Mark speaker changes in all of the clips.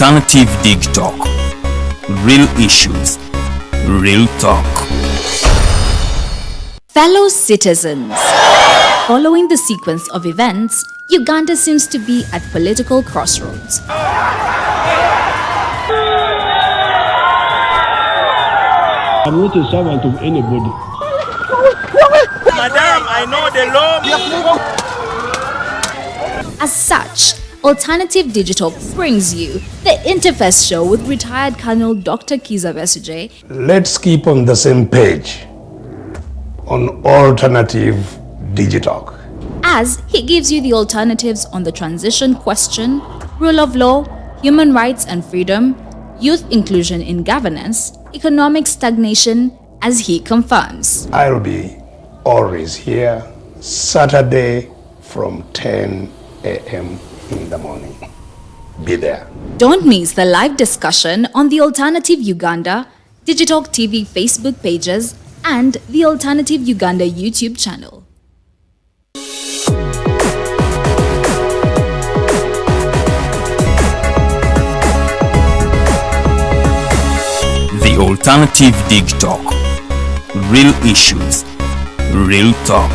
Speaker 1: Alternative Digitalk. Real issues, real talk.
Speaker 2: Fellow citizens, following the sequence of events, Uganda seems to be at political crossroads.
Speaker 3: I'm not a servant of anybody.
Speaker 4: Madam, I know the law.
Speaker 2: As such, Alternative Digital brings you the Interface Show with retired Colonel Dr. Kiza Mwesige.
Speaker 5: Let's keep on the same page on Alternative Digitalk,
Speaker 2: As he gives you the alternatives on the transition question, rule of law, human rights and freedom, youth inclusion in governance, economic stagnation, as he confirms.
Speaker 5: I'll be always here Saturday from 10 a.m. in the morning. Be there.
Speaker 2: Don't miss the live discussion on the Alternative Uganda, Digitalk TV Facebook pages, and the Alternative Uganda YouTube channel.
Speaker 1: The Alternative Digitalk. Real issues, real talk.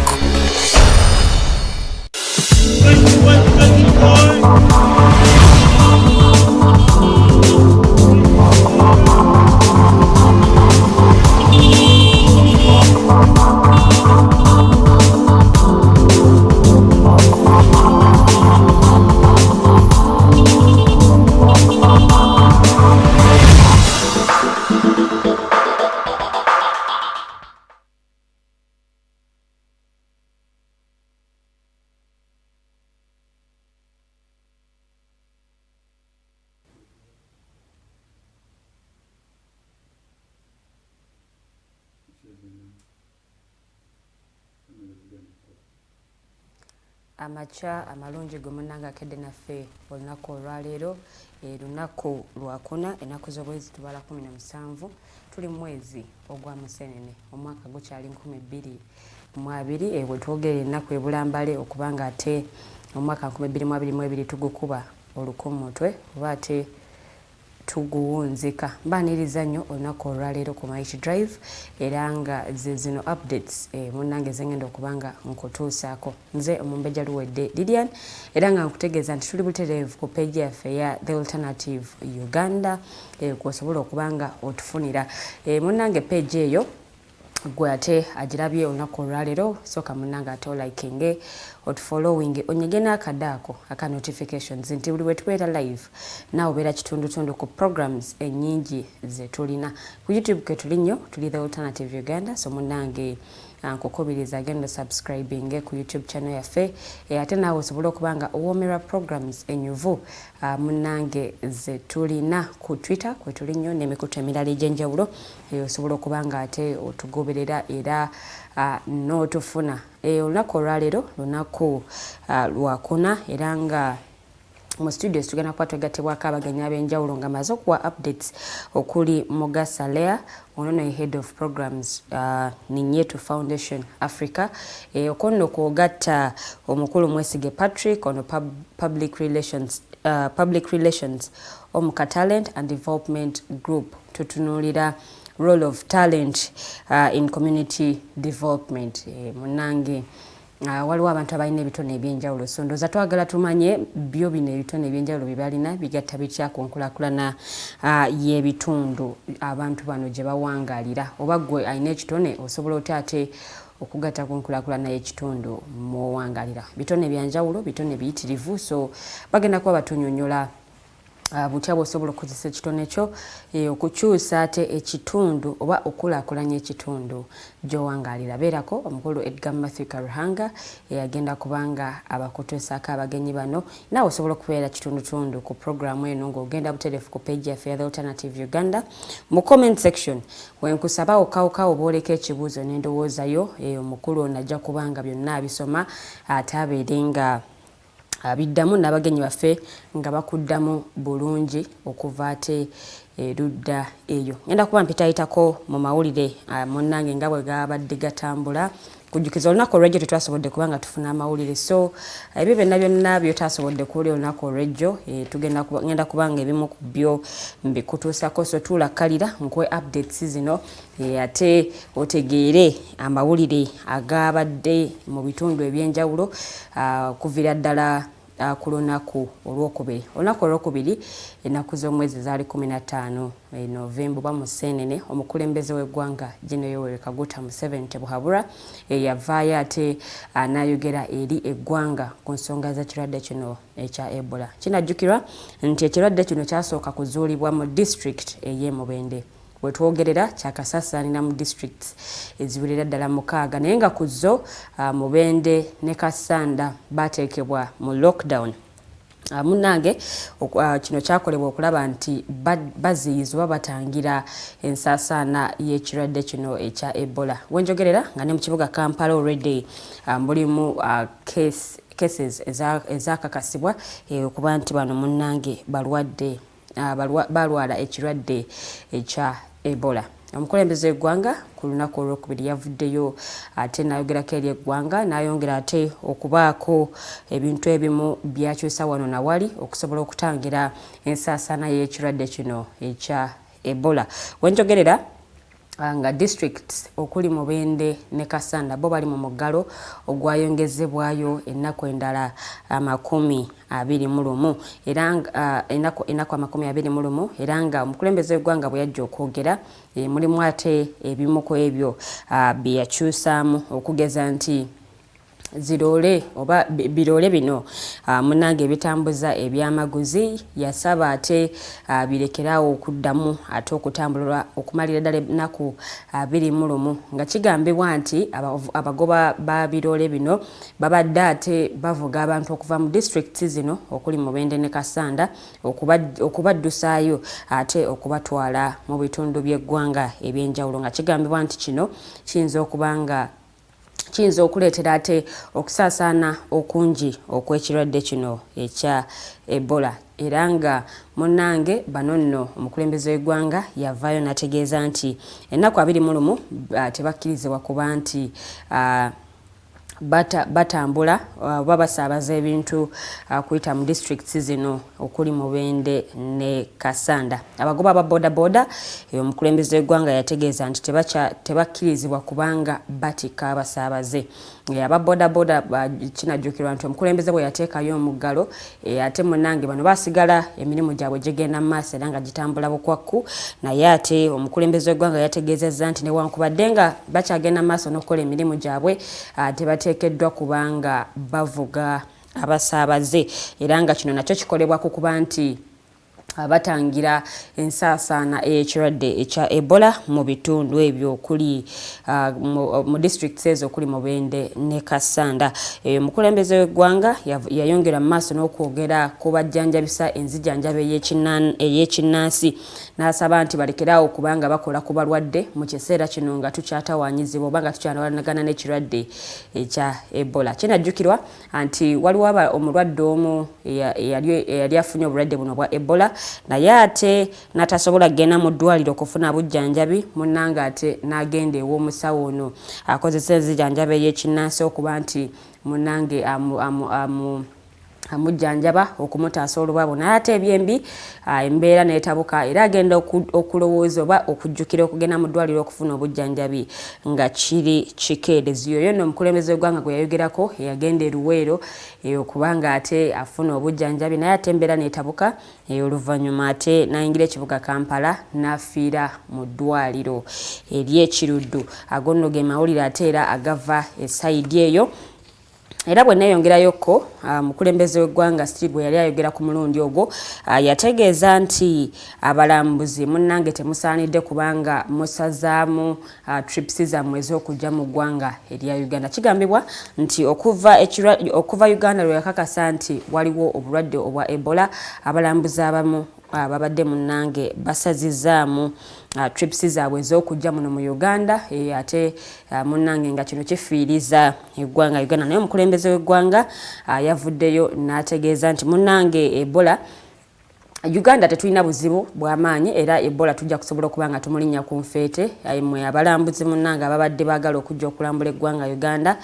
Speaker 6: Amacha amalungi gomunanga kedde naffe olunaku olwaleero lunaku lwakuna ennaku z'obwezi tubala 17 tuli mwezi ogwa Musenene omwaka gukyali 2022 bwe twogera ennaku ebulambale okubanga ate omwaka 2022 tugukuba olukumutwe oba ate tuguwunzika mbaniriza nnyo olunaku olwaleero ku Maishi Drive era nga zino updates munnange zengenda okubanga nkutuusaako nze omumbeja luwedde Lilian era nga nkutegeeza nti tuli butereevu ku page yaffe ya The Alternative Uganda kwosobola okubanga otufunira munnange page eyo gwe ate agirabye olunaku olwaleero soka munnange ate olikinge otufollowing onyege n'akadaako aka notifications nti buli wetubeera live naawe obeera kitundutundu ku programs ennyingi ze tulina ku YouTube ke tuli nnyo tuli The Alternative Uganda so munnange nkukubiriza agenda subscribing ku YouTube channel yaffe ate naawe osobola okubanga owoomerwa programs enyuvu munnange ze tulina ku Twitter kwe tuli nnyo n'emikutu emirala egy'enjawulo osobola okubanga ate otugoberera era n'otufuna olunaku olwaleero lunaku lwakuna era nga mu studios tugenda kuba twegattibwako abagenyi ab'enjawulo nga maze okuwa updates okuli Mugasa Leah ono head of programs Niyetu Foundation Africa okono okugatta omukulu Mwesige Patrick ono public relations Omuka Talent and Development Group tutunulira role of talent in community development munange waliwo abantu abalina ebitone ebyenjawulo so ndoza twagala tumanye byo bino ebitone ebyenjawulo bibalina bigatta bitya ku nkulakulana y'ebitundu abantu bano gye bawangalira oba gwe alina ekitone osobola otya ate okugatta ku nkulakulana y'ekitundu muwangalira bitone byanjawulo bitone biyitirivu so bagenda kuba batunyonyola butya bw'osobola okukozesa ekitone kyo okukyusa ate ekitundu oba okulaakulanya ekitundu gy'owangalira beerako omukulu Edgar Matthew Karuhanga agenda kubanga abakutuusaako abagenyi bano naawe osobola okubeera kitundutundu ku programu eno ng'ogenda butereefu ku page yaffe ya The Alternative Uganda mu comment section wenkusaba okawukawo booleka ekibuuzo n'endowoozayo omukulu ono ajja kubanga byonna abisoma ate abeere nga biddamu n'abagenyi baffe nga bakuddamu bulungi okuva ate erudda eyo ngenda kuba mpitayitako mu mawulire munnange nga bwe gabadde gatambula kujukiza olunaku olw'ejjo tetwasobodde kubanga tufuna amawulire so ebyo byonna byotasobodde kuwulira olunaku olw'ejjo ngenda kubanga ebimu ku byo mbikutuusako so tuulakkalira nkuwe updates zino ate otegeere amawulire agabadde mu bitundu ebyenjawulo kuviira ddala ku lunaku olwokubiri ennaku z'omwezi zaali 15 Novemba oba Museenene omukulembeze w'eggwanga General Yoweri Kaguta Museveni Tebuhabura yavaayo ate n'ayogera eri eggwanga ku nsonga z'ekirwadde kino ekya Ebola. Kinajjukirwa nti ekirwadde kino kyasooka kuzuulibwa mu district ey'e Mubende. Wetwogerera kyakasaasaanira mu districts eziwerera ddala 6 naye nga ku zo Mubende ne Kasanda bateekebwa mu lockdown. Munnange kino kyakolebwa okulaba nti baziyizibwa batangira ensaasaana y'ekirwadde kino ekya Ebola. Wenjogerera nga ne mu kibuga Kampala already mulimu cases ezakakasibwa okuba nti bano munnange balwala ekirwadde ekya Ebola. Omukulembeze w'eggwanga ku lunaku olwokubiri yavuddeyo ate n'ayogerako eri eggwanga n'ayongera ate okubaako ebintu ebimu byakyusa wano na wali okusobola okutangira ensaasaana y'ekirwadde kino ekya Ebola. Wenjogerera nga districts okuli Mubende ne Kasanda bo bali mu muggalo ogwayongezebwayo ennaku endala 21 era ennaku 21 era nga omukulembeze w'eggwanga bwe yajja okwogera mulimu ate ebimu ku ebyo byeyakyusaamu okugeza nti zirole oba birole bino munnange ebitambuza ebyamaguzi yasaba ate birekerawo okuddamu ate okutambulwa okumalira ddala ennaku 21 nga kigambibwa nti abagoba ba birole bino babadde ate bavuga abantu okuva mu districts zino okuli Mubende ne Kasanda okubaddusaayo ate okubatwala mu bitundu by'eggwanga ebyenjawulo nga kigambibwa nti kino kiyinza okuleetera ate okusaasaana okungi okw'ekirwadde kino ekya Ebola era nga munnange bano nno omukulembeze w'eggwanga yavaayo n'ategeeza nti ennaku 21 tebakkirizibwa kuba nti batambula oba basaabaza ebintu kuyita mu districts zino okuli Mubende ne Kasanda. Abagoba ba boda omukulembeze w'eggwanga yategeeza nti tebakkirizibwa kubanga batika abasaabaze. Aba boda kinajjukirwa nti omukulembeze bwe yateekayo omuggalo ate munnange bano basigala emirimu gyabwe gigenda mu maaso era nga gitambula bukwakku naye ate omukulembeze w'eggwanga yategeezezza nti newankubadde nga bakyagenda mu maaso n'okukola emirimu gyabwe tebateekeddwa kubanga bavuga abasaabaze era nga kino nakyo kikolebwa ku kuba nti batangira ensaasaana ey'ekirwadde ekya Ebola mu bitundu ebyo okuli mu districts ezo okuli Mubende ne Kasanda. Omukulembeze w'eggwanga yayongera mu maaso n'okwogera ku bajjanjabisa enzijanjaba ey'ekinnansi n'asaba nti balekeraawo kubanga bakola ku balwadde mu kiseera kino nga tukyatawaanyizibwa oba nga tukyanawalagana n'ekirwadde ekya Ebola. Kinajjukirwa nti waliwo omulwadde omu eyali afunye obulwadde buno bwa Ebola naye ate n'atasobola kugenda mu ddwaliro okufuna bujjanjabi munnanga ate n'agenda ew'omusawo ono akozesa enzijanjaba ey'ekinnansi okuba nti munnange amujjanjaba okumutaasa olubabo naye ate ebyembi embeera n'etabuka era agenda okulowooza oba okujjukira okugenda mu ddwaliro okufuna obujjanjabi nga kiri kikeerezi. Oyo nno omukulembeze w'eggwanga gwe yayogerako yagenda eruweero okubanga ate afuna obujjanjabi naye ate embeera n'etabuka oluvannyuma ate n'ayingira ekibuga Kampala n'afiira mu ddwaliro ery'ekiruddu. Ago nno ge mawulire ate era agava esayidi eyo. Era bwe neeyongerayokko mukulembeze w'eggwanga Steve bwe yali ayogera ku mulundi ogwo yategeeza nti abalambuzi munnange temusaanidde kubanga musazaamu trips zammwe ez'okujja mu ggwanga erya Uganda. Kigambibwa nti okuva Uganda lwe yakakasa nti waliwo obulwadde obwa Ebola abalambuzi abamu babadde munnange basazizaamu trips zaabwe ez'okujja muno mu Uganda ate munnange nga kino kifiiriza eggwanga Uganda. Naye omukulembeze w'eggwanga yavuddeyo n'ategeeza nti munnange Ebola Uganda tetulina buzibu bw'amaanyi era Ebola tujja kusobola okubanga tumulinnya ku nfeete mwe abalambuzi munnanga ababadde baagala okujja okulambula eggwanga Uganda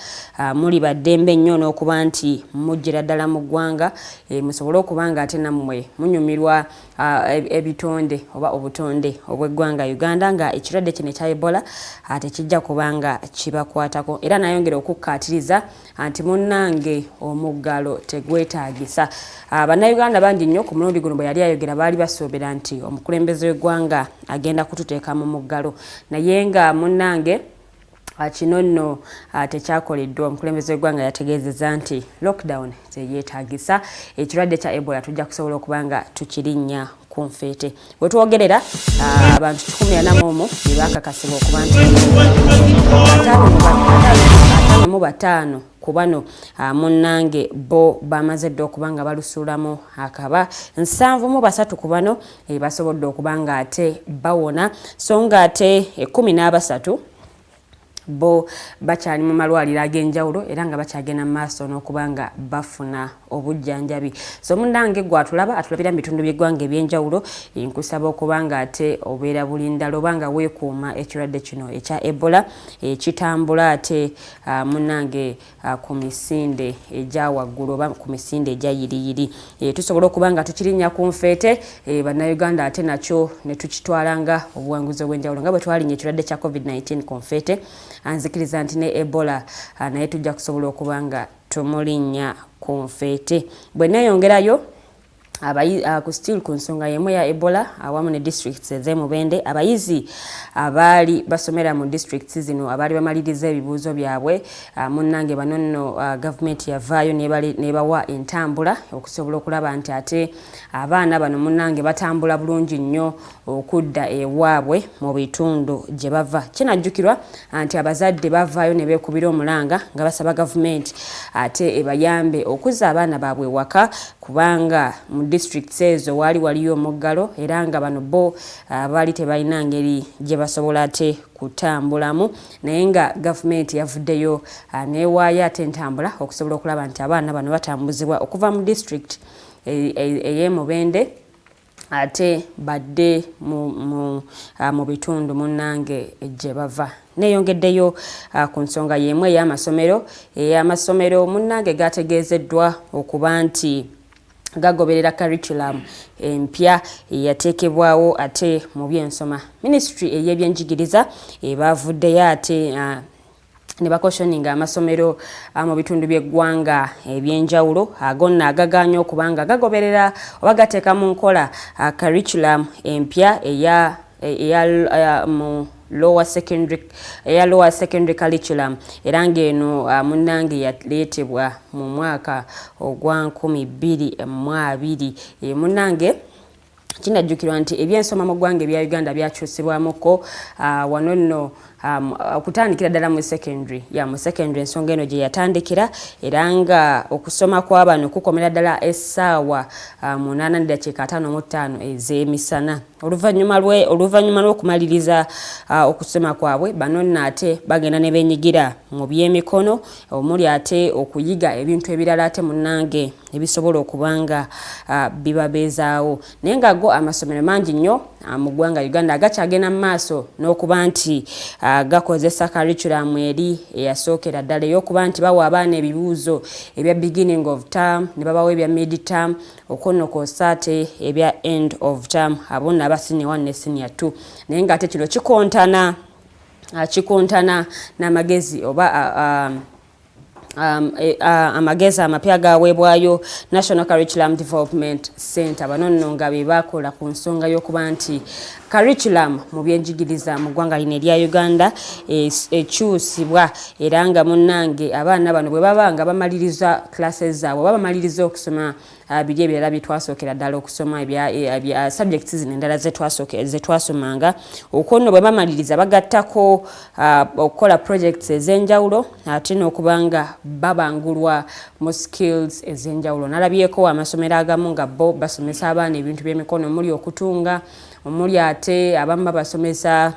Speaker 6: muli baddembe nnyo n'okuba nti mujjira ddala mu ggwanga musobole okubanga ate nammwe munyumirwa ebitonde oba obutonde obw'eggwanga Uganda nga ekirwadde kino ekya Ebola tekijja kubanga kibakwatako era nayongera okukkaatiriza nti munnange omuggalo tegwetaagisa bannayuganda bangi nnyo ku mulundi guno bwe yali ayogera baali basoobera nti omukulembeze w'eggwanga agenda kututeeka mu muggalo naye nga munnange kino nno tekyakoleddwa omukulembeze w'eggwanga yategeezezza nti lockdown teyeetaagisa ekirwadde kya Ebola tujja kusobola okubanga tukirinnya ku nfeete bwe twogerera abantu 141 be bakakasibwa okuba nti 5 ku bano munnange bo bamaze dda okubanga balusuulamu akaba 73 ku bano basobodde okubanga ate bawona so nga ate 13 bo bakyali mu malwaliro ag'enjawulo era nga bakyagenda mu maaso n'okubanga bafuna obujjanjabi so munnange gwatulaba atulabira mu bitundu by'eggwanga eby'enjawulo nkusaba okubanga ate obeera bulindala obanga weekuuma ekirwadde kino ekya Ebola kitambula ate munnange ku misinde egya waggulu oba ku misinde egya yiriyiri tusobola okubanga tukirinnya ku nfeete bannayuganda ate nakyo ne tukitwalanga obuwanguzi obw'enjawulo nga bwe twalinya ekirwadde kya COVID-19 ku nfeete anzikiriza nti ne Ebola naye tujja kusobola okubanga tumulinnya ku nfeete bwe neeyongerayo ku still ku nsonga y'emu ya Ebola awamu ne districts ez'Emubende abayizi abaali basomera mu districts zino abaali bamaliriza ebibuuzo byabwe munnange bano nno gavumenti yavaayo nebawa entambula okusobola okulaba nti ate abaana bano munnange batambula bulungi nnyo okudda ewaabwe mu bitundu gye bava kinajjukirwa nti abazadde bavaayo ne beekubira omulanga nga basaba gavumenti ate ebayambe okuzza abaana baabwe waka kubanga mu districts ezo waliyo omuggalo era nga bano bo baali tebalina ngeri gye basobola ate kutambulamu naye nga gavumenti yavuddeyo neewaayo ate entambula okusobola okulaba nti abaana bano batambuzibwa okuva mu district ey'Emubende ate badde mu bitundu munnange gye bava neeyongeddeyo ku nsonga y'emu ey'amasomero munnange gategeezeddwa okuba nti gagoberera curriculum empya yateekebwawo ate mu byensoma ministry ey'ebyenjigiriza bavuddeyo ate ne bakoshoninga amasomero mu bitundu by'eggwanga ebyenjawulo agonna agaganya okubanga gagoberera oba gateeka mu nkola curriculum empya mu lower secondary curriculum era ng'eno munnange yaleetebwa mu mwaka ogwa 2020 munnange kinajjukirwa nti ebyensoma mu ggwanga ebya Uganda byakyusibwamuko wano nno okutandikira ddala mu secondary ensonga eno gye yatandikira era nga okusoma kw'abano kukomera ddala essaawa 8:55 ez'emisana oluvannyuma lw'okumaliriza okusoma kwabwe bano nno ate bagenda ne beenyigira mu by'emikono omuli ate okuyiga ebintu ebirala ate munnange ebisobola okubanga bibabeezaawo naye nga go amasomero mangi nnyo mu ggwanga Uganda agakyagenda mu maaso n'okuba nti gakozesa curriculum eri eyasookera ddala ey'okuba nti bawa abaana ebibuuzo ebya beginning of term ne babawa ebya mid term okonokoosa ate ebya end of term abonna aba senior 1 ne senior 2 naye nga ate kino kikontana n'amagezi oba amagezi amapya gaweebwayo National Curriculum Development Center bano nno nga be bakola ku nsonga y'okuba nti curriculum mu byenjigiriza mu ggwanga lino erya Uganda ekyusibwa era nga munnange abaana bano bwe baba nga bamaliriza classes zaabwe baba bamaliriza okusoma biri ebirala bye twasookera ddala okusoma ebya subjects zino endala ze twasomanga okwo nno bwe bamaliriza bagattako okukola projects ez'enjawulo ate n'okubanga babangulwa mu skills ez'enjawulo nalabyeko amasomero agamu nga bo basomesa abaana ebintu by'emikono omuli okutunga omuli ate abamu babasomesa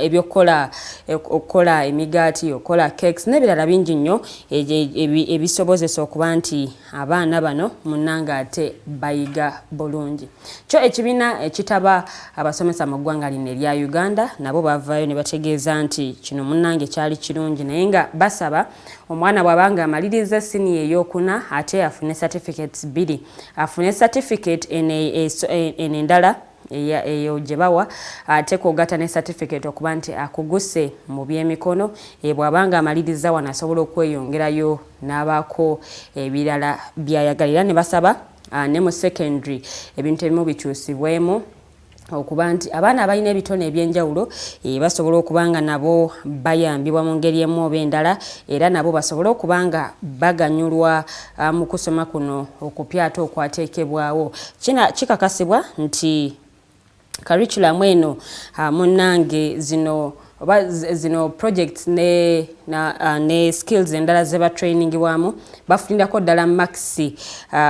Speaker 6: ebyokola okola emigaati okola cakes n'ebirala bingi nnyo ebisobozesa okuba nti abaana bano munnanga ate bayiga bulungi. Kyo ekibiina ekitaba abasomesa mu ggwanga lino erya Uganda nabo bavaayo ne bategeeza nti kino munnange kyali kirungi naye nga basaba omwana bw'abanga amaliriza siniya ey'okuna ate afune certificates 2 afune certificate eno endala eyo gye bawa ate kwogata ne certificate okuba nti akuguse mu by'emikono bw'abanga amaliriza wano asobola okweyongerayo n'abaako ebirala by'ayagalira. Ne basaba ne mu secondary ebintu ebimu bikyusibwemu okuba nti abaana abalina ebitone ebyenjawulo basobola okuba nga nabo bayambibwa mu ngeri emu oba endala era nabo basobola okuba nga baganyulwa mu kusoma kuno okupya ate okwateekebwawo. Kikakasibwa nti curriculum eno munnange zino projects ne skills endala ze ba training wamu bafunirako ddala maxi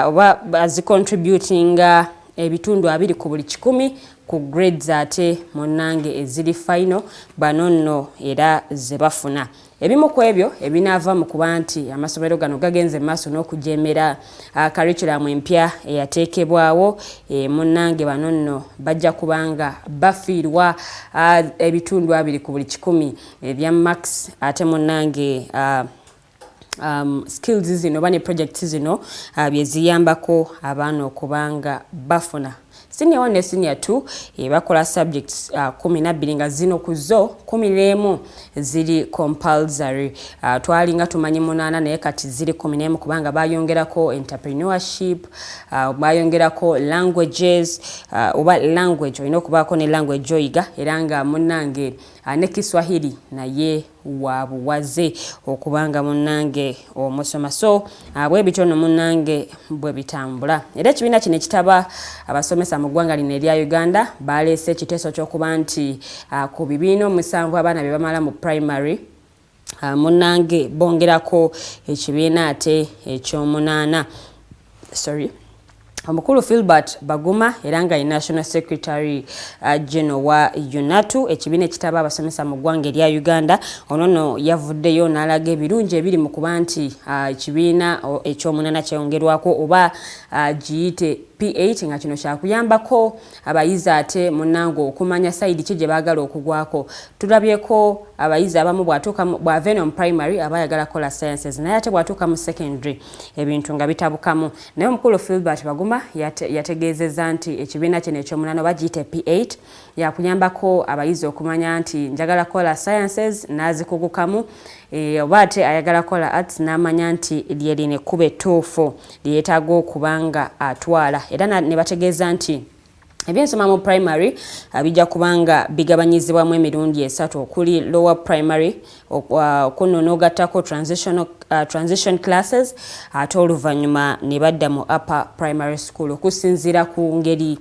Speaker 6: oba bazicontributinga ebitundu 2 ku buli 100 ku grades ate munnange eziri final bano nno era ze bafuna. Ebimu ku ebyo ebinaava mu kuba nti amasomero gano gagenze maaso n'okujemera curriculum empya eyateekebwawo munnange bano nno bajja kubanga bafiirwa ebitundu 2 ku buli 100 ebya max ate munnange skills zino bane projects zino byeziyambako abaana okubanga bafuna. Senior 1 ne Senior 2 bakola subjects 12 nga zino kuzo 11 ziri compulsory. Twalinga tumanyi 8 naye kati ziri 11 kubanga bayongerako entrepreneurship, bayongerako languages, oba language olina okubaako ne language oyiga era nga munnange ne Kiswahili naye wabuwaze okubanga munnange omusoma. So bwe bitono munnange bwe bitambula. Era ekibiina kino ekitaba abasomesa mu ggwanga lino erya Uganda baleese ekiteeso ky'okuba nti ku bibiina 7 abaana be bamala mu primary munnange bongerako ekibiina ate eky'omunaana. Omukulu Philbert Baguma era nga National Secretary General wa UNATU ekibiina ekitaba abasomesa mu ggwanga erya Uganda onono yavuddeyo n'alaga ebirungi ebiri mu kuba nti ekibiina eky'omunaana kyeyongerwako oba giyite P8 nga kino kyakuyambako abayizi ate munnange okumanya sayidi ki gye baagala okugwako. Tulabyeko abayizi abamu bw'ave mu primary abayagala kola sciences naye ate bw'atuuka mu secondary ebintu nga bitabukamu. Naye omukulu Philbert Baguma yategeezezza nti ekibiina kino eky'omunaana oba giyite P8 yakuyambako abayizi okumanya nti njagala kola sciences n'azikugukamu oba ate ayagala kola arts n'amanya nti lye lino ekkubo ettuufu lye yeetaaga okubanga atwala. Era ne bategeeza nti ebyensoma mu primary bijja kubanga bigabanyizibwamu emirundi 3 okuli lower primary kuno n'ogattako transition classes ate oluvannyuma ne badda mu upper primary school okusinziira ku ngeri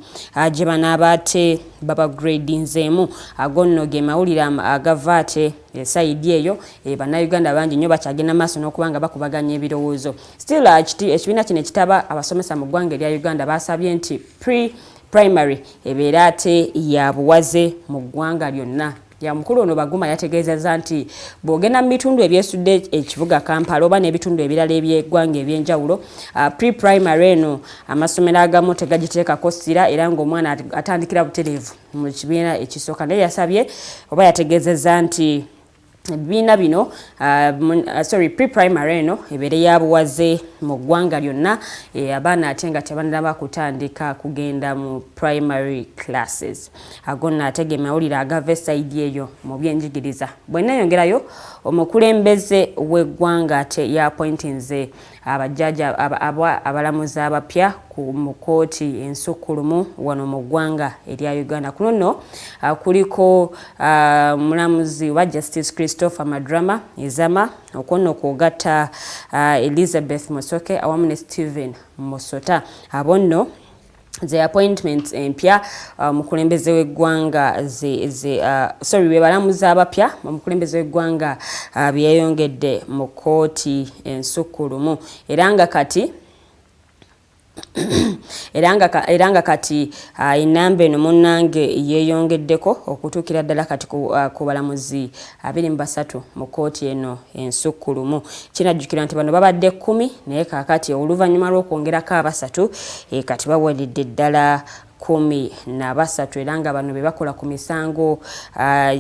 Speaker 6: gye banaaba ate baba gradinzeemu. Ago nno ge mawulire agava ate esayidi eyo bannayuganda bangi nnyo bakyagenda maaso n'okubanga bakubaganya ebirowoozo. Still ekibiina kino ekitaba abasomesa mu ggwanga erya Uganda basabye nti primary ebeera ate ya buwaze mu ggwanga lyonna. Ya mukulu ono Baguma yategeezezza nti bw'ogenda mu bitundu ebyesudde ekibuga Kampala oba n'ebitundu ebirala eby'eggwanga eby'enjawulo pre-primary eno amasomero agamu tegagiteekako ssira era ng'omwana atandikira butereevu mu kibiina ekisooka. Naye yasabye oba yategeezezza nti ebibiina bino pre-primary eno ebeere ya buwaze mu ggwanga lyonna abaana ate nga tebannaba kutandika kugenda mu primary classes. Ago nno ate ge mawulire agava esayidi eyo mu byenjigiriza. Bwe nneeyongerayo omukulembeze w'eggwanga ate yaappointinze abajjaja abalamuzi abapya mu kkooti ensukkulumu wano mu ggwanga erya Uganda. Kuno nno kuliko mulamuzi wa Justice Christopher Madrama Izama okwo nno kwogatta Elizabeth Musoke awamu ne Stephen Musota. Abo nno the appointments empya mukulembeze w'eggwanga be balamuzi abapya mukulembeze w'eggwanga byeyongedde mu kkooti ensukkulumu era nga kati eranga kati inambe no munange yeyongeddeko okutukira ddala kati ku balamuzi 23 mu kooti eno ensukkulumu. Kinajjukira nti bano babadde 10 naye kaakati oluvannyuma lw'okwongerako abasatu kati baweredde ddala 13 era nga bano be bakola ku misango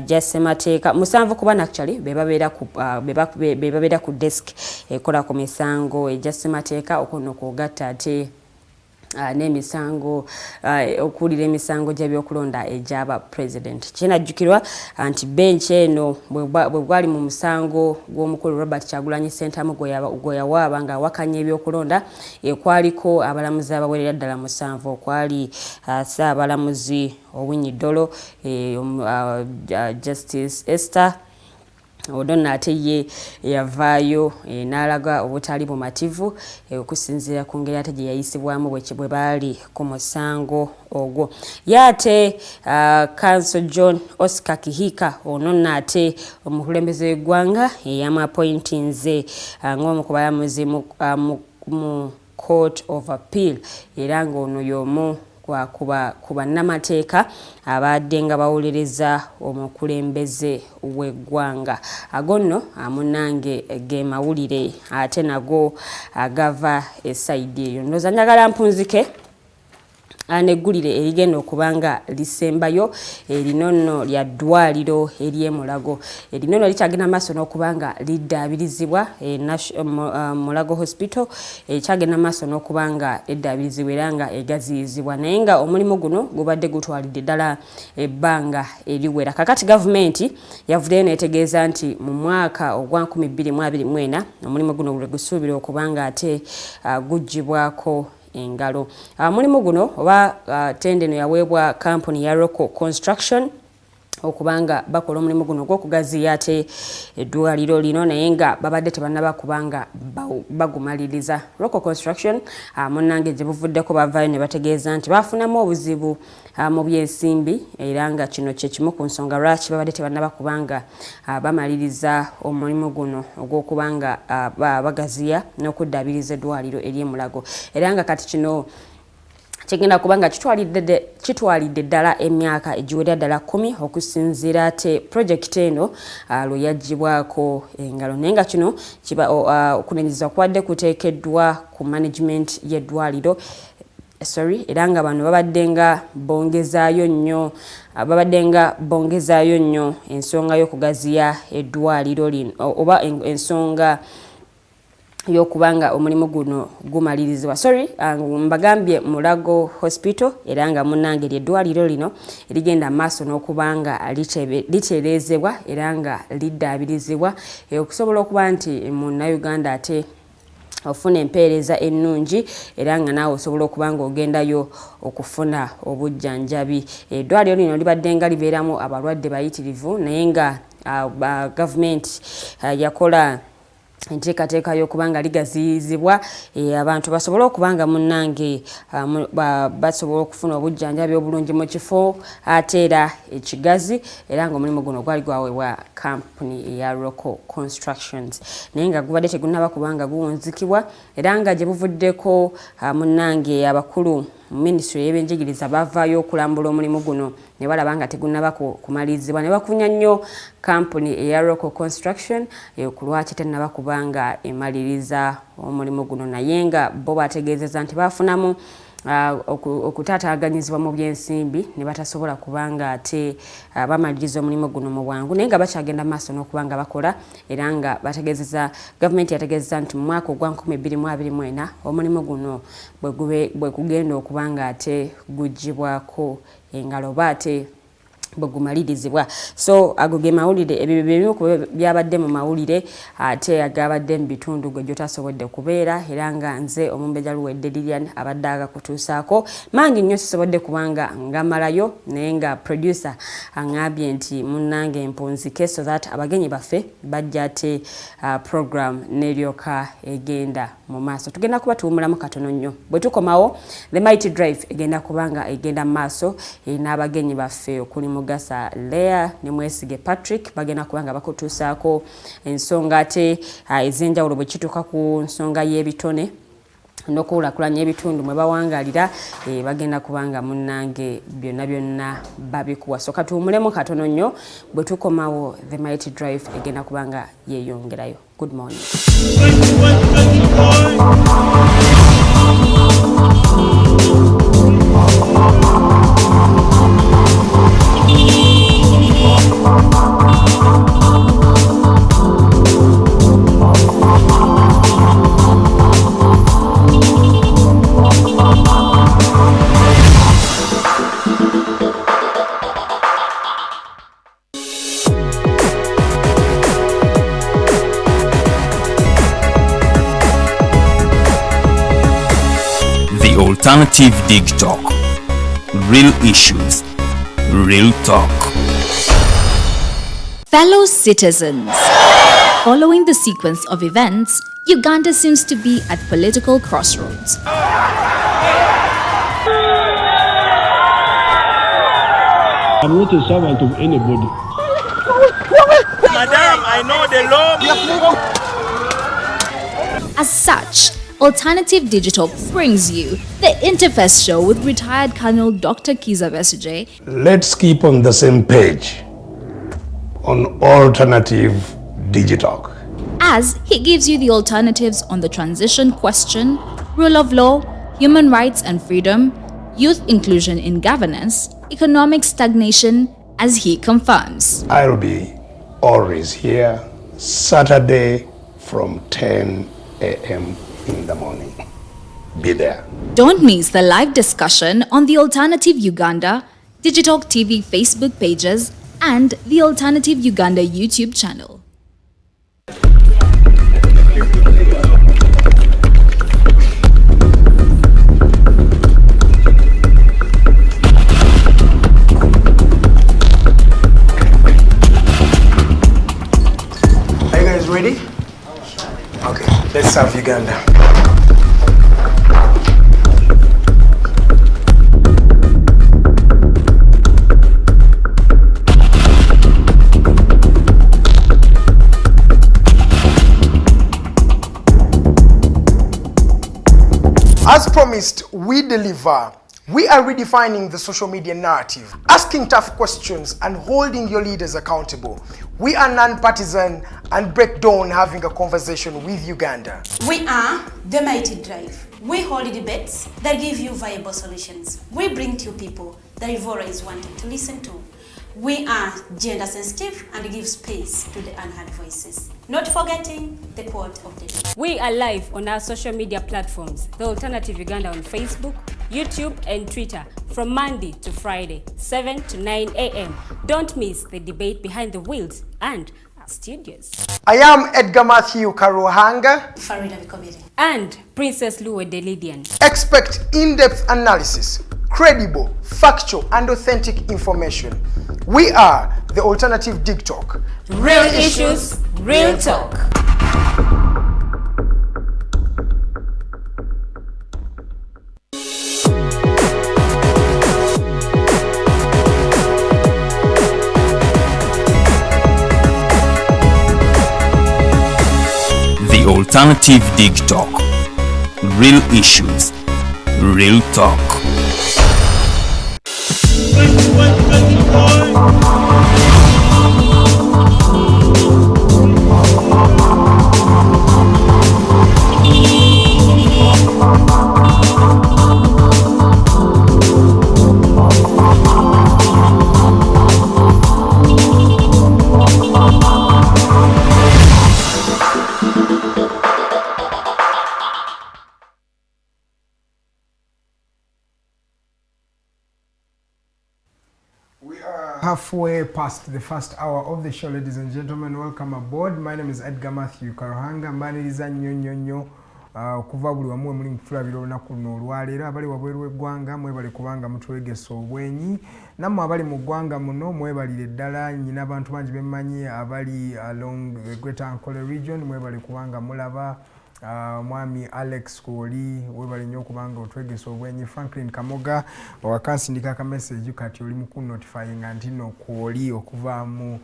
Speaker 6: gya ssemateeka musanvu ku bana actually be babeera ku desk ekola ku misango egya ssemateeka okuno kugatta ate n'emisango okuwulira emisango gy'ebyokulonda egy'aba president. Kinajjukirwa nti bench eno bwe bwali mu musango gw'omukulu Robert Kyagulanyi Ssentamu gwe yawaaba nga awakanya ebyokulonda ekwaliko abalamuzi abawerera ddala 7 okwali Ssaabalamuzi Owinyi Dolo, Justice Esther Odonna ate ye yavaayo n'alaga obutali bumativu okusinziira ku ngeri ate gye yayisibwamu bwe baali ku musango ogwo. Yate Council John Oscar Kihika ono nate omukulembeze w'eggwanga yamappointinze ng'omu ku balamuzi mu Court of Appeal era ng'ono y'omu kuba namateeka abadde nga bawuliriza omukulembeze w'eggwanga. Agonno amunange ge mawulire ate nago agava esaidi eyo. Ndowooza njagala mpunzike aneggulire erigenda okubanga lisembayo erinono lya ddwaliro ery'emulago. Erinono likyagenda maaso n'okubanga liddaabirizibwa Mulago Hospital ekyagenda maaso n'okubanga eddaabirizibwa era nga egaziyizibwa naye nga omulimu guno gubadde gutwalidde ddala ebbanga eriwera. Kakati gavumenti yavuddeyo neetegeeza nti mu mwaka ogwa 2024 omulimu guno gwe gusuubira okubanga ate guggyibwako engalo. Mulimu guno oba tendeno yaweebwa kampuni ya Rocco Construction okubanga bakola omulimu guno gw'okugaziya ate eddwaliro lino naye nga babadde tebannaba kubanga bagumaliriza. Rocco Construction munnange gye buvuddeko bavaayo ne bategeeza nti bafunamu obuzibu mu byensimbi era nga kino kye kimu ku nsonga lwaki babadde tebannaba kubanga bamaliriza omulimu guno ogw'okubanga bagaziya n'okuddaabiriza eddwaliro ery'emulago era nga kati kino kigenda kubanga kitwalidde ddala emyaka egiwerera ddala 10 okusinziira ate project eno lwe yaggyibwako engalo naye nga kino okunenyezebwa kubadde kuteekeddwa ku management y'eddwaliro era nga bano babadde nga bongezaayo nnyo ensonga y'okugaziya eddwaliro lino oba ensonga y'okubanga omulimu guno gumalirizibwa. Mbagambye Mulago Hospital era nga munnange eddwaliro lino erigenda maaso n'okubanga litereezebwa era nga liddaabirizibwa okusobola okuba nti Munnayuganda ate ofuna empeereza ennungi era nga naawe osobola okubanga ogendayo okufuna obujjanjabi. Eddwaliro lino libadde nga libeeramu abalwadde bayitirivu naye nga gavumenti yakola enteekateeka y'okubanga ligaziyizibwa abantu basobola okubanga munnange basobola okufuna obujjanjabi obulungi mu kifo ate era ekigazi era nga omulimu guno gwali gwaweebwa kampuni eya Rocco Constructions naye nga gubadde tegunnaba kubanga guwunzikibwa era nga gye buvuddeko munnange abakulu Ministry y'ebyenjigiriza bavaayo okulambula omulimu guno ne balaba nga tegunnaba kumalirizibwa ne bakunya nnyo kampuni eya Rocco Construction ku lwaki tennaba kubanga emaliriza omulimu guno naye nga bo bategeezeza nti bafunamu okutaataaganyizibwa mu byensimbi ne batasobola kubanga ate bamaliriza omulimu guno mu bwangu naye nga bakyagenda maaso n'okubanga bakola era nga bategeezeza gavumenti yategeezeza nti mu mwaka ogwa 2024 omulimu guno bwe kugenda okubanga ate guggyibwako engalo baate bwegumalirizibwa. Ago ge mawulire ebyo bimu ku byabadde mu mawulire ate agabadde mu bitundu gwe gyotasobodde kubeera era nga nze Omumbejja Luwedde Lilian abadde agakutuusaako mangi nnyo sisobodde kubanga ngamalayo naye nga producer aŋŋambye nti munnange mpunzike so that abagenyi baffe bajja ate program n'eryoka egenda mu maaso. Tugenda kuba tuwumulamu katono nnyo bwe tukomawo the mighty drive egenda kubanga egenda mu maaso n'abagenyi baffe okuli Mugasa Leah ne Mwesige Patrick bagenda kubanga bakutuusaako ensonga ate ez'enjawulo bwe kituuka ku nsonga y'ebitone n'okukulaakulanya ebitundu mwe bawangalira bagenda kubanga munnange byonna babikuwa. So katuwumulemu katono nnyo bwe tukomawo the mighty drive egenda kubanga yeeyongerayo. Good morning.
Speaker 1: Alternative Digitalk. Real issues, real talk.
Speaker 2: Fellow citizens, following the sequence of events, Uganda seems to be at political crossroads.
Speaker 3: I'm not a servant of anybody.
Speaker 4: Madam, I know the law.
Speaker 2: As such, Alternative Digital brings you the Interface Show with retired Colonel Dr. Kiza Mwesige.
Speaker 5: Let's keep on the same page on Alternative Digitalk,
Speaker 2: As he gives you the alternatives on the transition question, rule of law, human rights and freedom, youth inclusion in governance, economic stagnation, as he confirms.
Speaker 5: I'll be always here Saturday from 10 a.m. in the morning. Be there.
Speaker 2: Don't miss the live discussion on the Alternative Uganda, Digitalk TV Facebook pages, and the Alternative Uganda YouTube channel.
Speaker 7: Are you guys ready? Okay, let's serve Uganda. As promised, we deliver. We are redefining the social media narrative, asking tough questions and holding your leaders accountable. We are non-partisan and break down having a conversation with Uganda.
Speaker 8: We are the Mighty Drive. We hold debates that give you viable solutions. We bring to you people that you've always wanted to listen to. We are gender sensitive and give space to the unheard voices. Not forgetting the quote of the day.
Speaker 6: We are live on our social media platforms, The Alternative Uganda on Facebook, YouTube and Twitter from Monday to Friday, 7 to 9 a.m. Don't miss the debate behind the wheels and our studios.
Speaker 7: I am Edgar Matthew Karuhanga.
Speaker 8: Farida Vikobiri.
Speaker 6: And Princess Luwe Delidian.
Speaker 7: Expect in-depth analysis, credible, factual and authentic information. We are the Alternative Digitalk.
Speaker 6: Real issues, real talk.
Speaker 1: The Alternative Digitalk. Real issues, real talk.
Speaker 9: Halfway past the first hour of the show, ladies and gentlemen, welcome aboard. My name is Edgar Matthew Karuhanga. Mbaniriza nnyo kuva buli wamu muli mutulabira olunaku luno olwaleero. Abali wabweru w'eggwanga mwebale kubanga mutwegesa obwenyi, nammwe abali mu ggwanga muno mwebalire ddala. Nyina abantu bangi bemmanyi abali along the Greater Ankole region mwebale kubanga mulaba mwami Alex Koli webale nnyo kubanga otwegesa obwenyi. Franklin Kamoga wakansindika ka message kati oli mu notifying antino Koli okuva mu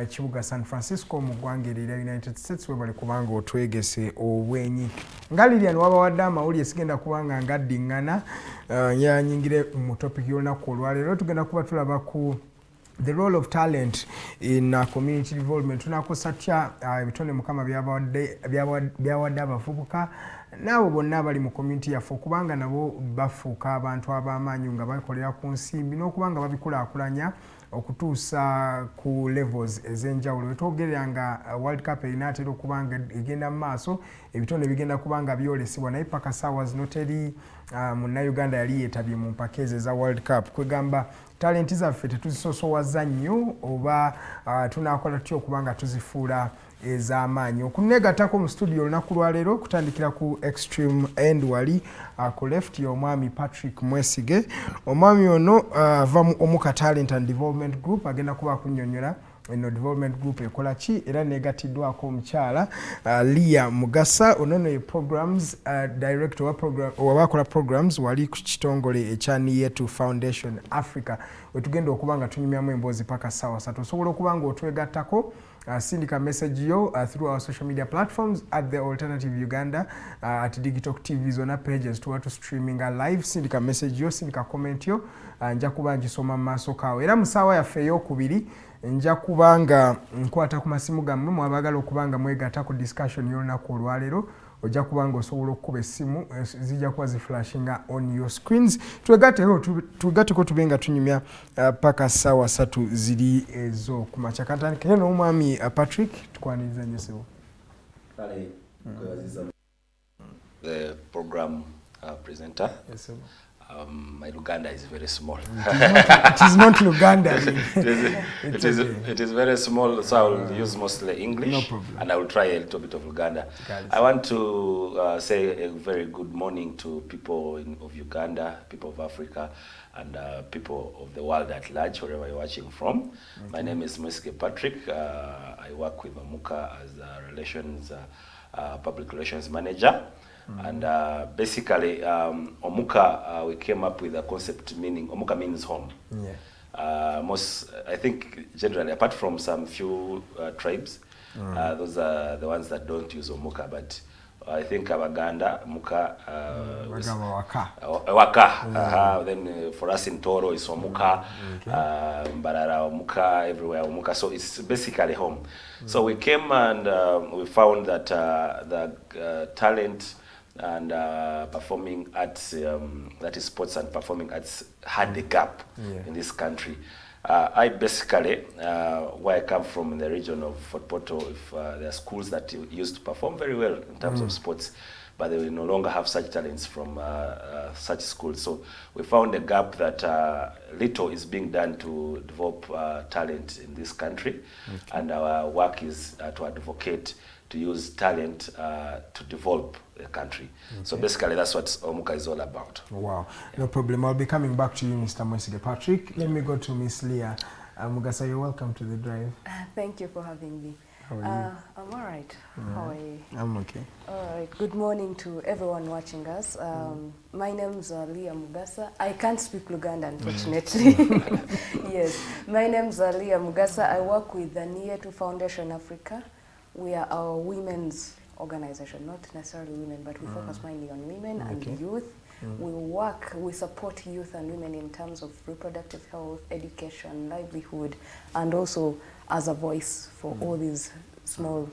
Speaker 9: kibuga San Francisco mu ggwanga erya United States webale kubanga otwegese obwenyi. Ngalirian waba wadde amawulire sigenda kubanga ngaddiŋŋana yanyingire mu topic y'olunaku olwaleero tugenda kuba tulaba ku the role of talent in community development. Tunakosa tutya ebitone mukama byawadde abavubuka nabo bonna abali mu community yaffe okubanga nabo bafuuka abantu ab'amaanyi nga bakolera ku nsimbi n'okubanga babikulaakulanya okutuusa ku levels ez'enjawulo. Wetwogerera World Cup erinaatera okubanga egenda mu maaso ebitone bigenda kubanga byolesebwa naye paka ssaawa zino teri munnayuganda yali yeetabye mu mpaka ezo eza World Cup. Kwegamba talenti zaffe tetuzisosowaza nnyo oba tunaakola tutya okubanga tuzifuula ez'amaanyi. Okuneegattako mu studio olunaku lwaleero okutandikira ku extreme end wali ku left y'omwami Patrick Mwesige. Omwami ono ava mu Omuka Talent and Development Group agenda kuba akunnyonnyola eno development group ekola ki era negatiddwako omukyala Leah Mugasa ono ye programs director wa program owakola programs wali ku kitongole ekya Niyetu Foundation Africa wetugenda okubanga tunyumyamu emboozi paka ssaawa 3 osobola okubanga otwegattako sindika message yo through our social media platforms at the Alternative Uganda at Digitalk TV zona pages to streaming live. Sindika message yo, sindika comment yo, nja kuba ngisoma maaso kawe era musaawa yaffe ey'okubiri nja kubanga nkwata ku masimu gammwe mwabagala okubanga mwegatta ku discussion y'olunaku olwaleero ojja kubanga osobola okukuba essimu zijja kuba ziflashinga on your screens. Twegatteko tube nga tunyumya paka ssaawa 3 ziri ezo ku makya. Katandikire n'omwami Patrick tukwaniriza nnyo ssebo.
Speaker 10: The program presenter. Yes, sir. My Luganda is very small.
Speaker 9: It is not Luganda.
Speaker 10: It is very small, so I will use mostly English.
Speaker 9: No problem.
Speaker 10: And I will try a little bit of Luganda. I want to say a very good morning to people of Uganda, people of Africa, and people of the world at large, wherever you're watching from. Okay. My name is Mwesige Patrick. I work with Omuka as a public relations manager. And basically, Omuka, we came up with a concept meaning, Omuka means home. Yeah. I think generally, apart from some few tribes, those are the ones that don't use Omuka, but I think Abaganda, Omuka, Waka. Then for us in Toro, it's Omuka, Mbarara, Omuka, everywhere Omuka. So it's basically home. So we came and we found that the talent and performing arts, that is sports and performing arts, had a gap in this country. I basically, where I come from in the region of Fort Portal, if there are schools that used to perform very well in terms of sports, but they will no longer have such talents from such schools. So we found a gap that little is being done to develop talent in this country, and our work is to advocate to use talent to develop the country. So basically that's what Omuka is all about. Wow,
Speaker 9: no problem. I'll be coming back to you, Mr. Mwesige Patrick. Let me go to Miss Leah Mugasa. You're welcome to the drive.
Speaker 11: Thank you for having me.
Speaker 9: How are you?
Speaker 11: I'm all right. How are you?
Speaker 9: I'm okay.
Speaker 11: All right. Good morning to everyone watching us. My name is Leah Mugasa. I can't speak Luganda, unfortunately. Yes, my name is Leah Mugasa. I work with the Niyetu Foundation Africa. We are a women's organization, not necessarily women, but we focus mainly on women and youth. We support youth and women in terms of reproductive health, education, livelihood, and also as a voice for all these small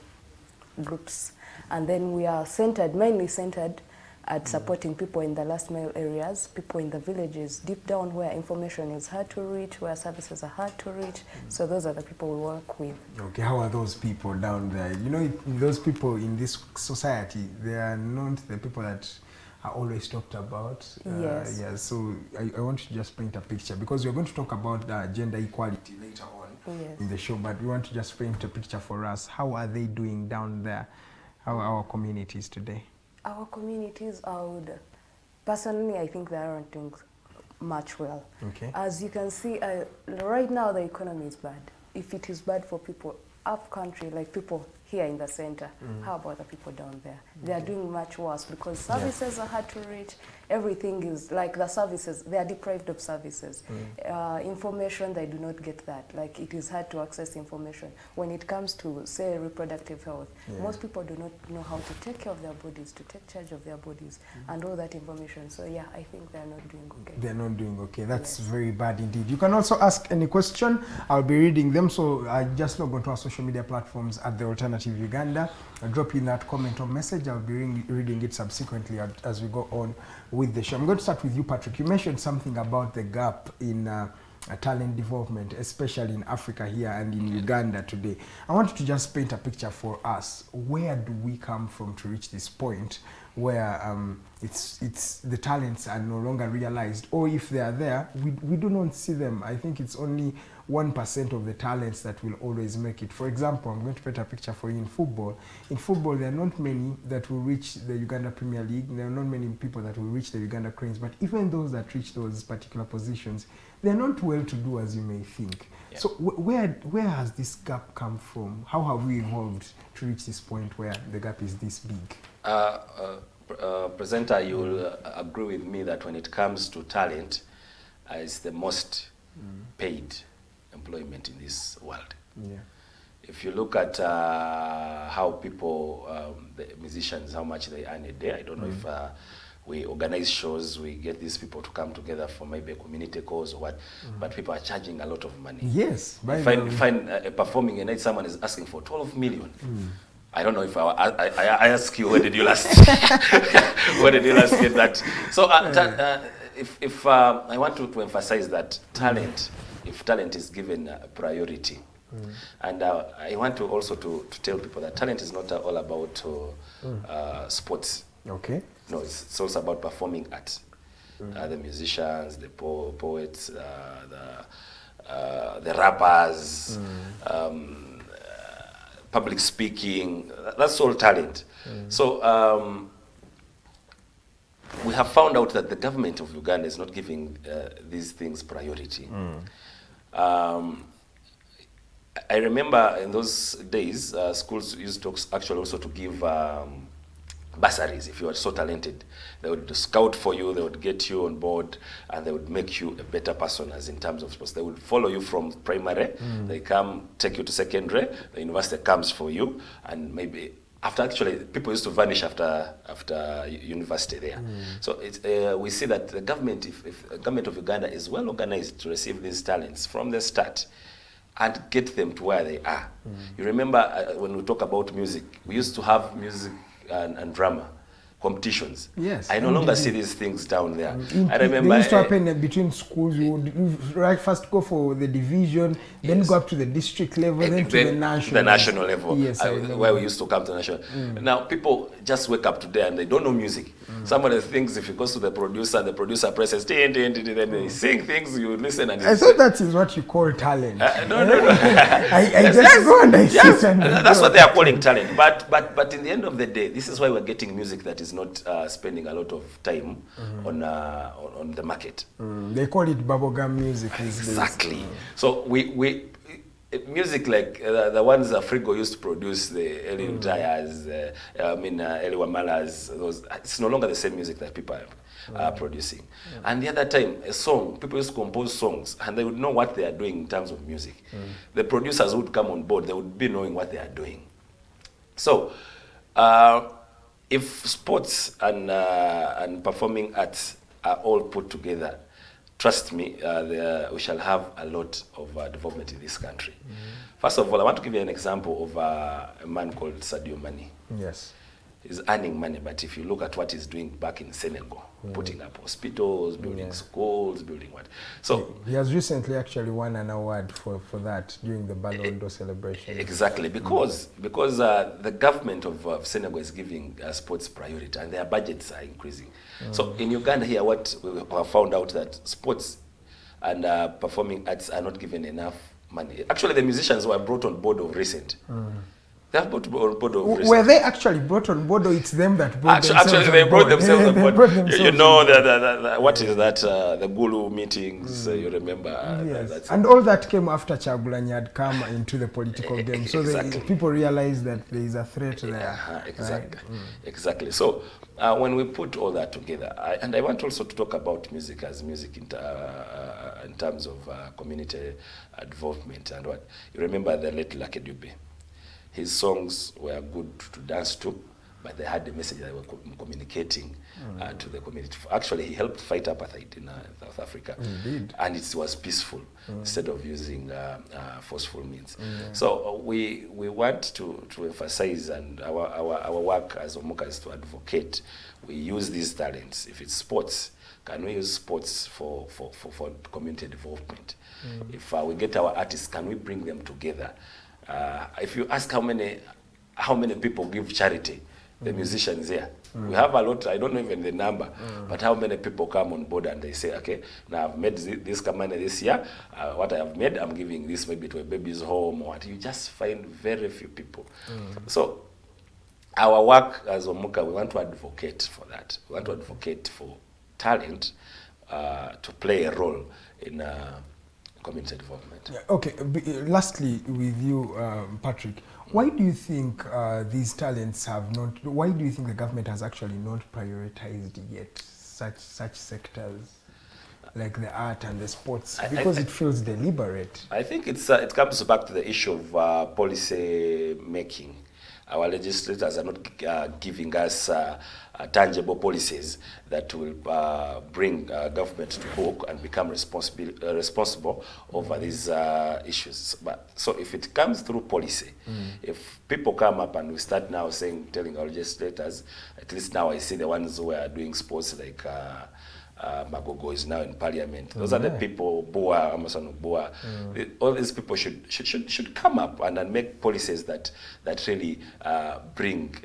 Speaker 11: groups. And then we are mainly centered at supporting people in the last mile areas, people in the villages, deep down where information is hard to reach, where services are hard to reach. So those are the people we work with. Okay,
Speaker 9: how are those people down there? You know, those people in this society, they are not the people that are always talked about.
Speaker 11: Yes.
Speaker 9: Yeah, so I want to just paint a picture, because we're going to talk about gender equality later on in the show, but we want to just paint a picture for us. How are they doing down there? How are our communities today?
Speaker 11: Our communities, personally, I think they aren't doing much well.
Speaker 9: Okay.
Speaker 11: As you can see, right now the economy is bad. If it is bad for people up country, like people here in the center. How about the people down there? They are doing much worse because services are hard to reach. Everything is like the services, they are deprived of services. Information, they do not get that. Like it is hard to access information. When it comes to, say, reproductive health, most people do not know how to take care of their bodies, to take charge of their bodies, and all that information. So yeah, I think they are not doing okay.
Speaker 9: They're not doing okay. That's very bad indeed. You can also ask any question. I'll be reading them. So just log on to our social media platforms at The Alternative Uganda. Drop in that comment or message. I'll be reading it subsequently as we go on with the show. I'm going to start with you, Patrick. You mentioned something about the gap in talent development, especially in Africa here and in Uganda today. I want you to just paint a picture for us. Where do we come from to reach this point where it's the talents are no longer realized, or if they are there, we do not see them. I think it's only 1% of the talents that will always make it. For example, I'm going to paint a picture for you in football. In football, there are not many that will reach the Uganda Premier League. There are not many people that will reach the Uganda Cranes, but even those that reach those particular positions, they're not well to do as you may think. Yeah. So where has this gap come from? How have we evolved to reach this point where the gap is this big?
Speaker 10: Presenter, you will agree with me that when it comes to talent, it's the most paid employment in this world.
Speaker 9: Yeah.
Speaker 10: If you look at how people, the musicians, how much they earn a day, I don't know if we organize shows, we get these people to come together for maybe a community cause or what, but people are charging a lot of money.
Speaker 9: Yes.
Speaker 10: Find performing a night, someone is asking for 12 million. I don't know if I ask you, when did you last when did you last get that? So if I want to emphasize that talent, if talent is given priority, and I want to also to tell people that talent is not all about sports.
Speaker 9: Okay.
Speaker 10: No, it's also about performing art. The musicians, the poets, the rappers, public speaking, that's all talent. So we have found out that the government of Uganda is not giving these things priority. I remember in those days, schools used to actually also to give bursaries. If you are so talented, they would scout for you, they would get you on board, and they would make you a better person as in terms of sports. They would follow you from primary, they come take you to secondary, the university comes for you, and maybe after, actually people used to vanish after university there. So it's, we see that the government, if the government of Uganda is well organized to receive these talents from the start and get them to where they are. You remember when we talk about music, we used to have music and drama competitions.
Speaker 9: Yes.
Speaker 10: I no longer see these things down there. I
Speaker 9: They
Speaker 10: remember
Speaker 9: used to happen between schools. You would first go for the division, then go up to the district level, then to the national.
Speaker 10: The national level,
Speaker 9: yes,
Speaker 10: where we used to come to national. Now people just wake up today and they don't know music. Some of the things, if you go to the producer presses, then they sing things, you listen and
Speaker 9: I thought that is what you call talent.
Speaker 10: No.
Speaker 9: I just go and I sit and
Speaker 10: that's what they are calling talent. But in the end of the day, this is why we're getting music that is not spending a lot of time on the market.
Speaker 9: They call it bubblegum music.
Speaker 10: Exactly. So we music like the ones Afrika used to produce, the Eli Dayas, Eli Wamalas, those, it's no longer the same music that people are producing. And the other time, a song, people used to compose songs and they would know what they are doing in terms of music. The producers would come on board, they would be knowing what they are doing. So, if sports and performing arts are all put together, trust me, we shall have a lot of development in this country. First of all, I want to give you an example of a man called Sadio Mane.
Speaker 9: Yes.
Speaker 10: He's earning money, but if you look at what he's doing back in Senegal, putting up hospitals, building schools, building what. So
Speaker 9: he has recently actually won an award for that during the Ballon d'Or celebration.
Speaker 10: Exactly, because the government of Senegal is giving sports priority and their budgets are increasing. So in Uganda here, what we have found out that sports and performing arts are not given enough money. Actually, the musicians were brought on board of recent. They have brought on board of
Speaker 9: Were they actually brought on board, or it's them that brought themselves
Speaker 10: actually, they brought themselves on board.
Speaker 9: Brought themselves
Speaker 10: You know
Speaker 9: on board.
Speaker 10: that what is that? The Gulu meetings. You remember?
Speaker 9: Yes.
Speaker 10: That's
Speaker 9: And all that came after Chagulanyi had come into the political game. So
Speaker 10: Exactly.
Speaker 9: people realized that there is a threat there.
Speaker 10: Exactly.
Speaker 9: Right?
Speaker 10: Exactly. So when we put all that together, and I want also to talk about music as music in terms of community involvement and what. You remember the late Lucky Dube? His songs were good to dance to, but they had the message that they were communicating to the community. Actually, he helped fight apartheid in South Africa.
Speaker 9: Indeed.
Speaker 10: And it was peaceful instead of using forceful means. So we want to emphasize, and our work as Omuka is to advocate. We use these talents. If it's sports, can we use sports for community development? If we get our artists, can we bring them together? If you ask how many people give charity, the musicians here, we have a lot. I don't know even the number, but how many people come on board and they say, okay, now I've made this money this year. What I have made, I'm giving this maybe to a baby's home or what. You just find very few people. So our work as Omuka, we want to advocate for that. We want to advocate for talent to play a role in community development.
Speaker 9: Yeah, okay, lastly with you, Patrick, why do you think these talents have not, why do you think the government has actually not prioritized yet such sectors like the art and the sports? Because it feels deliberate.
Speaker 10: I think it comes back to the issue of policy making. Our legislators are not giving us tangible policies that will bring government to book and become responsible over these issues. So if it comes through policy, if people come up and we start now telling our legislators, at least now I see the ones who are doing sports like Magogo is now in parliament. Those are the people, Boa, Amason Boa. All these people should come up and make policies that really bring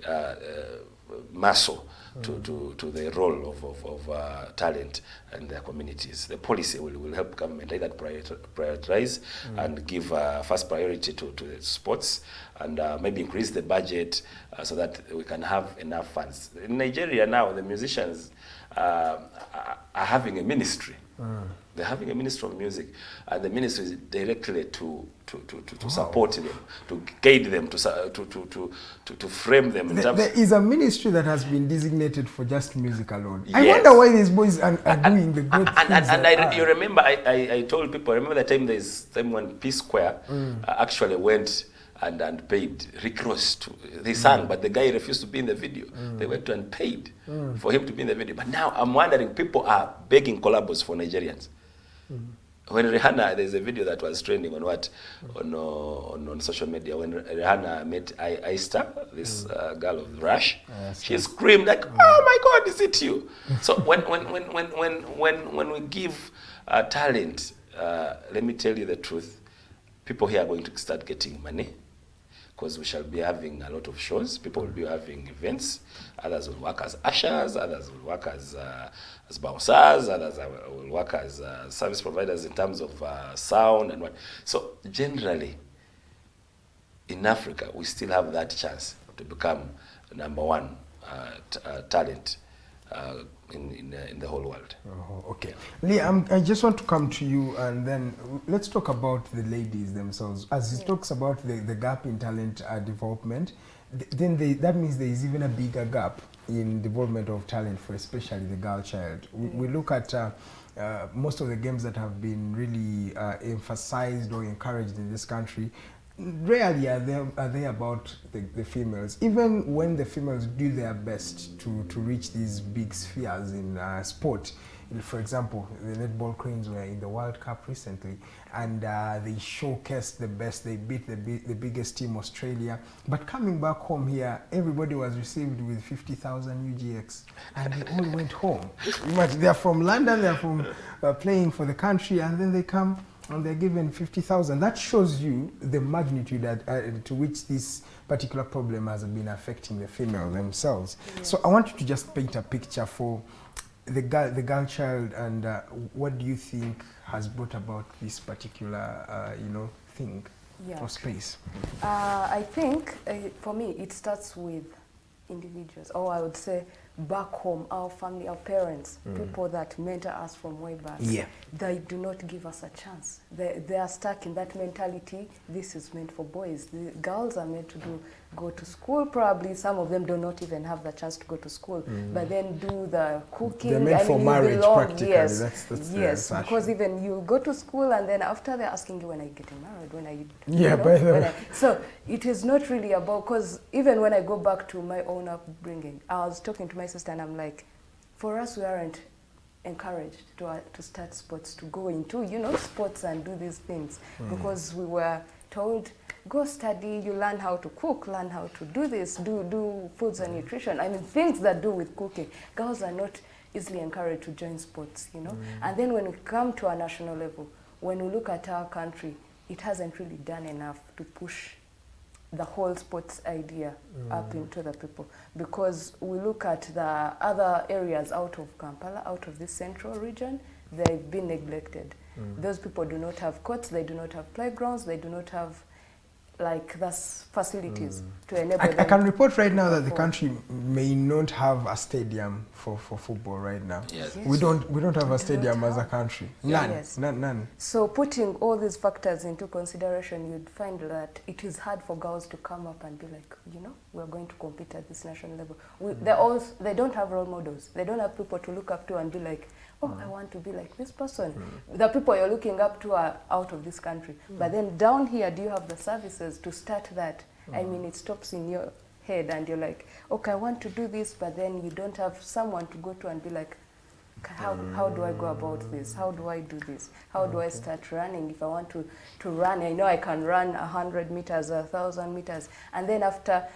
Speaker 10: muscle to the role of talent and their communities. The policy will help government either prioritize and give first priority to the sports and maybe increase the budget so that we can have enough funds. In Nigeria now, the musicians are having a ministry. They're having a ministry of music, and the ministry is directly to support them, to guide them, to frame them.
Speaker 9: There is a ministry that has been designated for just music alone.
Speaker 10: Yes.
Speaker 9: I wonder why these boys are doing the great things.
Speaker 10: You remember, I told people, I remember the time when P Square actually went and paid Rick Ross. They sang, but the guy refused to be in the video. They went to and paid for him to be in the video. But now I'm wondering, people are begging collabos for Nigerians. When Rihanna, there's a video that was trending on social media. When Rihanna met Aista, this girl of Rush, she screamed like, "Oh my God, is it you?" So when we give talent, let me tell you the truth, people here are going to start getting money, because we shall be having a lot of shows. People will be having events. Others will work as ushers. Others will work as bouncers. Others will work as service providers in terms of sound and what. So generally, in Africa, we still have that chance to become number one talent in the whole world.
Speaker 9: Okay. Leah, I just want to come to you, and then let's talk about the ladies themselves. As he talks about the gap in talent development, then that means there is even a bigger gap in development of talent for especially the girl child. We look at most of the games that have been really emphasized or encouraged in this country. Rarely are they about the females. Even when the females do their best to reach these big spheres in sport. For example, the netball queens were in the World Cup recently, and they showcased the best. They beat the biggest team, Australia. But coming back home here, everybody was received with 50,000 UGX, and they all went home. They're from London, they're from playing for the country, and then they come and they're given 50,000. That shows you the magnitude to which this particular problem has been affecting the female themselves. Yes. So I want you to just paint a picture for the girl child, and what do you think has brought about this particular thing?
Speaker 11: Yeah.
Speaker 9: or space?
Speaker 11: I think for me it starts with individuals, or I would say back home, our family, our parents, people that mentor us from way back.
Speaker 9: Yeah.
Speaker 11: They do not give us a chance. They are stuck in that mentality. This is meant for boys. The girls are meant to go to school. Probably some of them do not even have the chance to go to school, but then do the cooking.
Speaker 9: They're meant for marriage, practically.
Speaker 11: Yes,
Speaker 9: that's
Speaker 11: yes. Because even you go to school and then after they're asking you, when are you getting married? When are you?
Speaker 9: Yeah,
Speaker 11: you know,
Speaker 9: by the way.
Speaker 11: So it is not really about, because even when I go back to my own upbringing, I was talking to my sister and I'm like, for us, we aren't encouraged to start sports, to go into, you know, sports and do these things, because we were told, go study, you learn how to cook, learn how to do this, do foods and nutrition. I mean, things that do with cooking. Girls are not easily encouraged to join sports, you know. And then when we come to a national level, when we look at our country, it hasn't really done enough to push the whole sports idea up into the people, because we look at the other areas out of Kampala, out of this central region, they've been neglected. Those people do not have courts, they do not have playgrounds, they do not have like thus facilities to enable them.
Speaker 9: I can report right now that the country may not have a stadium for football right now.
Speaker 10: Yes.
Speaker 9: We don't have a stadium as a country. None.
Speaker 11: Yes.
Speaker 9: None.
Speaker 11: So putting all these factors into consideration, you'd find that it is hard for girls to come up and be like, you know, we're going to compete at this national level. They don't have role models. They don't have people to look up to and be like, oh, I want to be like this person. The people you're looking up to are out of this country. But then down here, do you have the services to start that? I mean, it stops in your head and you're like, okay, I want to do this, but then you don't have someone to go to and be like, how do I go about this? How do I do this? How do I start running? If I want to run, I know I can run 100 meters, 1,000 meters. And then after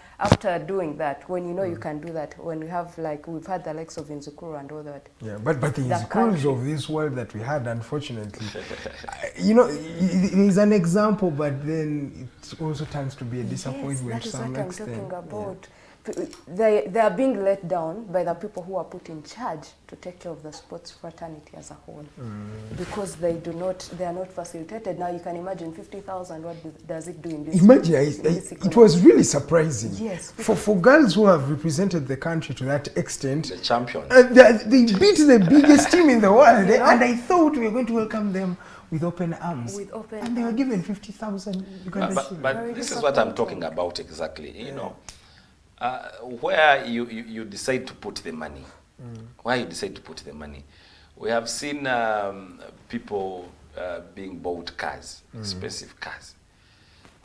Speaker 11: doing that, when you know you can do that, when we have, like, we've had the likes of Inzukuru and all that.
Speaker 9: Yeah, but the schools of this world that we had, unfortunately, you know, it is an example, but then it also turns to be a disappointment to some extent.
Speaker 11: That is what I'm talking about. Yeah. They are being let down by the people who are put in charge to take care of the sports fraternity as a whole, because they are not facilitated. Now you can imagine 50,000. What does it do in this?
Speaker 9: Imagine, it was really surprising.
Speaker 11: Yes,
Speaker 9: for girls who have represented the country to that extent,
Speaker 10: the champions.
Speaker 9: They beat the biggest team in the world, you know? And I thought we were going to welcome them with open arms. And they were given 50,000.
Speaker 10: But this is what I'm talking about exactly. You know. Where you decide to put the money, we have seen people being bought cars, expensive cars,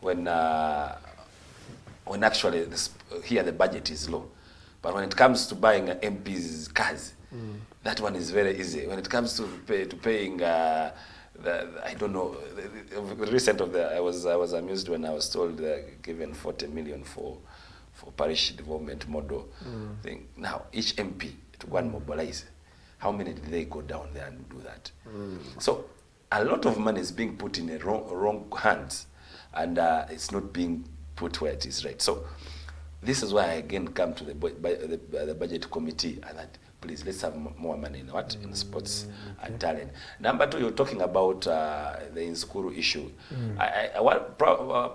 Speaker 10: when actually here the budget is low, but when it comes to buying MP's cars, that one is very easy. When it comes to paying I don't know. I was amused when I was told given 40 million for parish development model thing. Now, each MP to go and mobilize, how many did they go down there and do that? So, a lot of money is being put in the wrong hands, and it's not being put where it is right. So, this is why I again come to the budget committee and that, please, let's have more money in sports and talent. Number two, you're talking about the Inzukuru issue.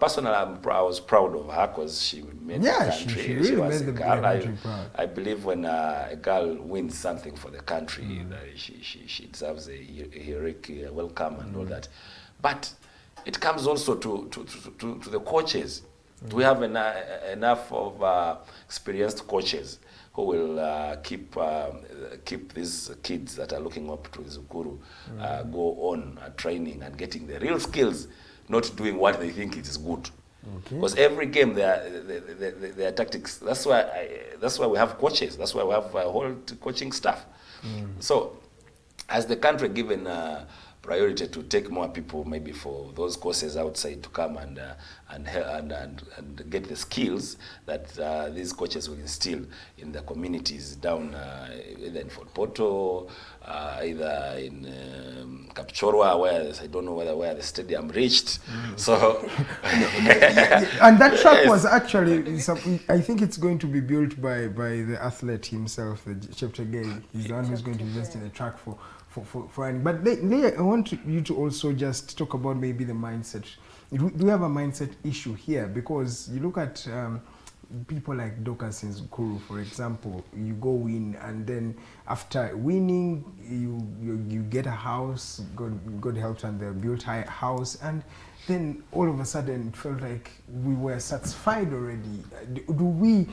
Speaker 10: Personally, I was proud of her because she made the country.
Speaker 9: She really
Speaker 10: was
Speaker 9: made
Speaker 10: a
Speaker 9: the
Speaker 10: girl.
Speaker 9: country proud.
Speaker 10: I believe when a girl wins something for the country, she deserves a heroic welcome and all that. But it comes also to the coaches. Do we have enough of experienced coaches who will keep these kids that are looking up to Inzukuru go on training and getting the real skills, not doing what they think it is good. Because every game their tactics. That's why we have coaches. That's why we have a whole coaching staff. So, as the country given priority to take more people, maybe for those courses outside to come and get the skills that these coaches will instill in the communities down either in Fort Porto, either in Kapchorwa, where I don't know where the stadium reached. So,
Speaker 9: and that track was actually, I think it's going to be built by the athlete himself, the Cheptegei. He's the one who's going to invest in the track for But Leah, I want you to also just talk about maybe the mindset. Do we have a mindset issue here? Because you look at people like Dokas in Zukuru, for example, you go win, and then after winning, you get a house, God helps, and they built a house, and then all of a sudden it felt like we were satisfied already. Do we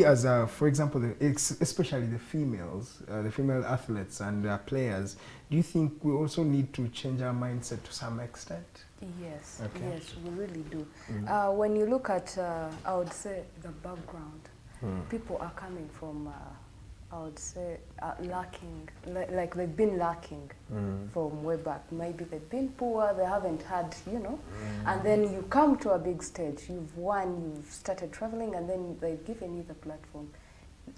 Speaker 9: as for example, especially the females, the female athletes and players, do you think we also need to change our mindset to some extent?
Speaker 11: Yes, yes, we really do. When you look at, I would say, the background, people are coming from, I would say, lacking, like they've been lacking from way back. Maybe they've been poor, they haven't had, and then you come to a big stage, you've won, you've started traveling, and then they've given you the platform.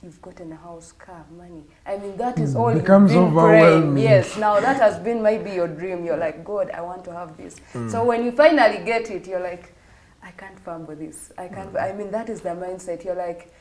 Speaker 11: You've gotten a house, car, money. I mean, that is all you've been praying. Yes, now that has been maybe your dream. You're like, God, I want to have this. So when you finally get it, you're like, I can't farm with this. I can't. I mean, that is the mindset. You're like,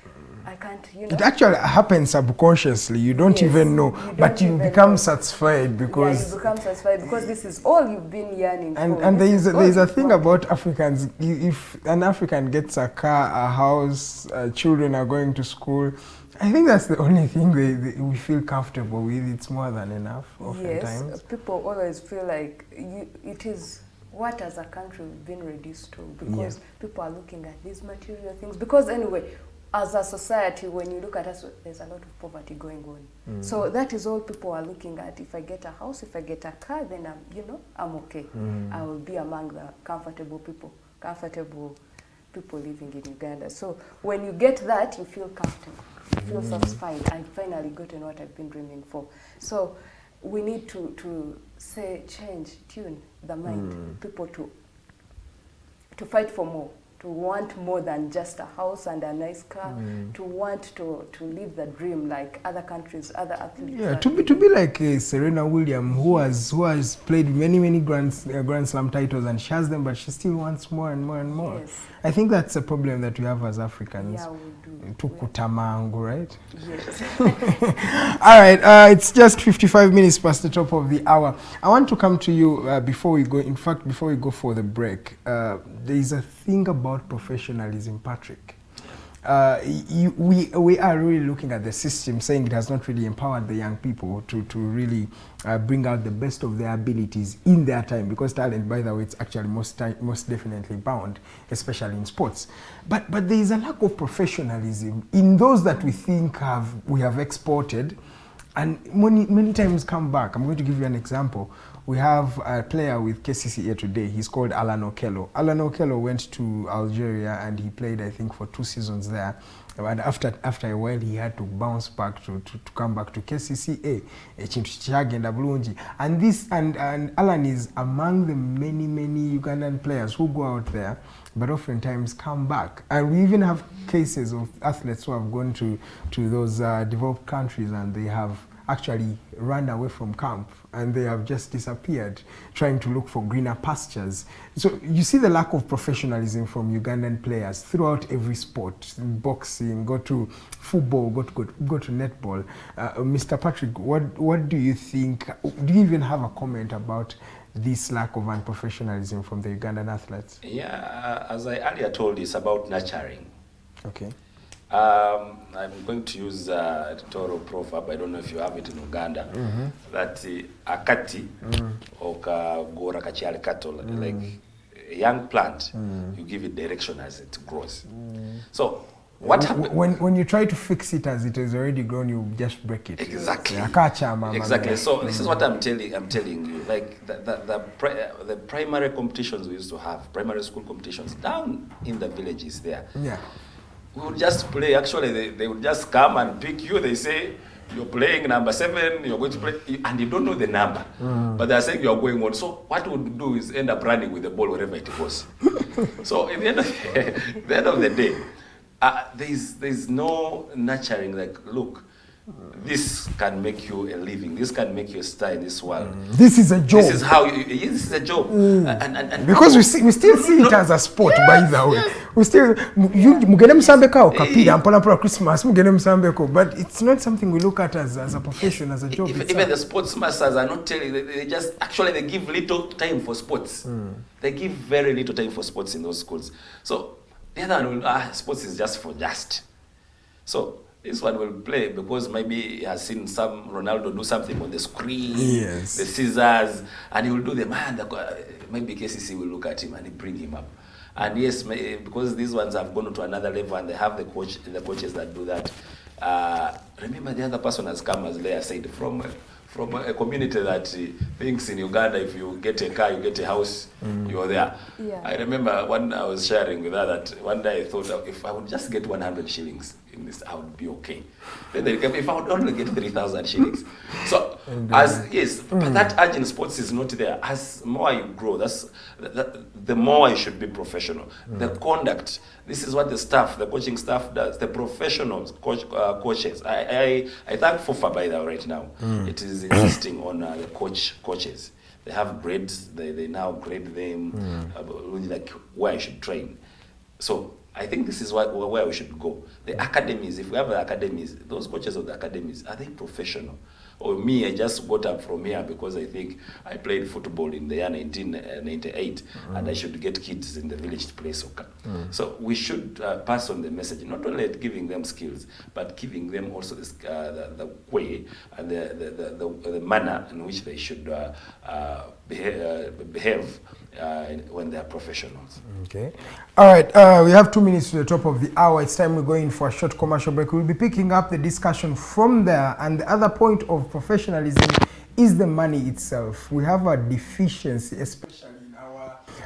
Speaker 11: I can't,
Speaker 9: It actually happens subconsciously. You don't even know, but you become satisfied because...
Speaker 11: Yeah, you become satisfied because this is all you've been yearning for.
Speaker 9: And there is a thing about Africans. If an African gets a car, a house, children are going to school, I think that's the only thing we feel comfortable with. It's more than enough oftentimes.
Speaker 11: Yes, people always feel like it is what as a country we've been reduced to, because people are looking at these material things. Because anyway, as a society, when you look at us, there's a lot of poverty going on. So that is all people are looking at. If I get a house, if I get a car, then I'm okay. I will be among the comfortable people living in Uganda. So when you get that, you feel comfortable, you feel satisfied. I've finally gotten what I've been dreaming for. So we need to tune the mind, people to fight for more, to want more than just a house and a nice car, to want to live the dream like other countries, other athletes.
Speaker 9: Yeah, to be like Serena Williams, who has played many Grand Slam titles, and she has them, but she still wants more and more and more.
Speaker 11: Yes.
Speaker 9: I think that's a problem that we have as Africans.
Speaker 11: Yeah, we do.
Speaker 9: Tukutamango, right?
Speaker 11: Yes.
Speaker 9: All right, it's just 55 minutes past the top of the hour. I want to come to you before we go. In fact, before we go for the break, there is a thing about professionalism, Patrick. We are really looking at the system, saying it has not really empowered the young people to really bring out the best of their abilities in their time, because talent, by the way, it's actually most definitely bound, especially in sports. But there is a lack of professionalism in those that we think we have exported, and many times come back. I'm going to give you an example. We have a player with KCC here today. He's called Alan Okello. Alan Okello went to Algeria and he played, I think, for 2 seasons there. And after a while, he had to bounce back to come back to KCCA. And Alan is among the many Ugandan players who go out there, but oftentimes come back. And we even have cases of athletes who have gone to those developed countries, and they have actually run away from camp and they have just disappeared, trying to look for greener pastures. So you see the lack of professionalism from Ugandan players throughout every sport: boxing, go to football, go to netball. Mr. Patrick, what do you think? Do you even have a comment about this lack of unprofessionalism from the Ugandan athletes?
Speaker 10: Yeah, as I earlier told, it's about nurturing.
Speaker 9: Okay.
Speaker 10: I'm going to use a Toro proverb. I don't know if you have it in Uganda. That akati okagora kachali kato, like a young plant, you give it direction as it grows. So what happens
Speaker 9: when you try to fix it as it is already grown? You just break it.
Speaker 10: Exactly.
Speaker 9: Exactly.
Speaker 10: So this is what I'm telling you. Like the primary competitions we used to have, primary school competitions down in the villages there.
Speaker 9: Yeah.
Speaker 10: We would just play. Actually, they would just come and pick you. They say, you're playing number 7, you're going to play, and you don't know the number. But they're saying you're going on. So what we would do is end up running with the ball wherever it goes. So at the end of the day, there's no nurturing. Like, look, this can make you a living. This can make you a star in this world.
Speaker 9: This is a job.
Speaker 10: This is how you. This is a job. And
Speaker 9: because we still see it as a sport, by the way. We still mugende musambeko kapira mpona Christmas mugende musambeko, but it's not something we look at as a profession, as a job.
Speaker 10: Even the sports masters are not telling. They just actually they give little time for sports. They give very little time for sports in those schools. So the other one will sports is just for just. So this one will play because maybe he has seen some Ronaldo do something on the screen, the scissors, and he will do the man. Maybe KCC will look at him and bring him up. And yes, because these ones have gone to another level and they have the coaches that do that. Remember, the other person has come, as Leah said, from a community that thinks in Uganda, if you get a car, you get a house, you're there. Yeah. I remember when I was sharing with her that one day I thought if I would just get 100 shillings in this, I would be okay. Then if I would only get 3,000 shillings. So, but that urge in sports is not there. As more you grow, the more you should be professional. The conduct, this is what the staff, the coaching staff does. The professionals, coaches. I thank FOFA by the way right now. It is insisting on the coaches. They have grades. They now grade them like where I should train. So I think this is where we should go. The academies, if we have the academies, those coaches of the academies, are they professional? Or me, I just got up from here because I think I played football in the year 1998 and I should get kids in the village to play soccer. So we should pass on the message, not only giving them skills, but giving them also the way and the manner in which they should behave when they are professionals. Okay.
Speaker 9: All right. We have 2 minutes to the top of the hour. It's time we're going for a short commercial break. We'll be picking up the discussion from there. And the other point of professionalism is the money itself. We have a deficiency, especially in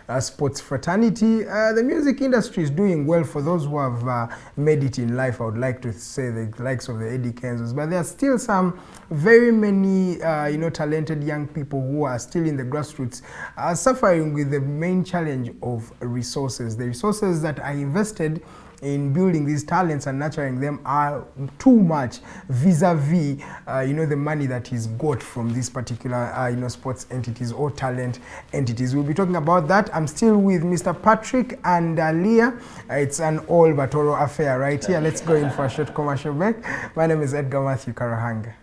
Speaker 9: our sports fraternity. The music industry is doing well for those who have made it in life. I would like to say the likes of the Eddie Kenzos, but there are still some very many talented young people who are still in the grassroots suffering with the main challenge of resources. The resources that are invested in building these talents and nurturing them are too much vis-a-vis the money that is got from these particular sports entities or talent entities. We'll be talking about that. I'm still with Mr. Patrick and Leah. It's an all Batoro affair right here. Let's go in for a short commercial break. My name is Edgar Matthew Karahanga.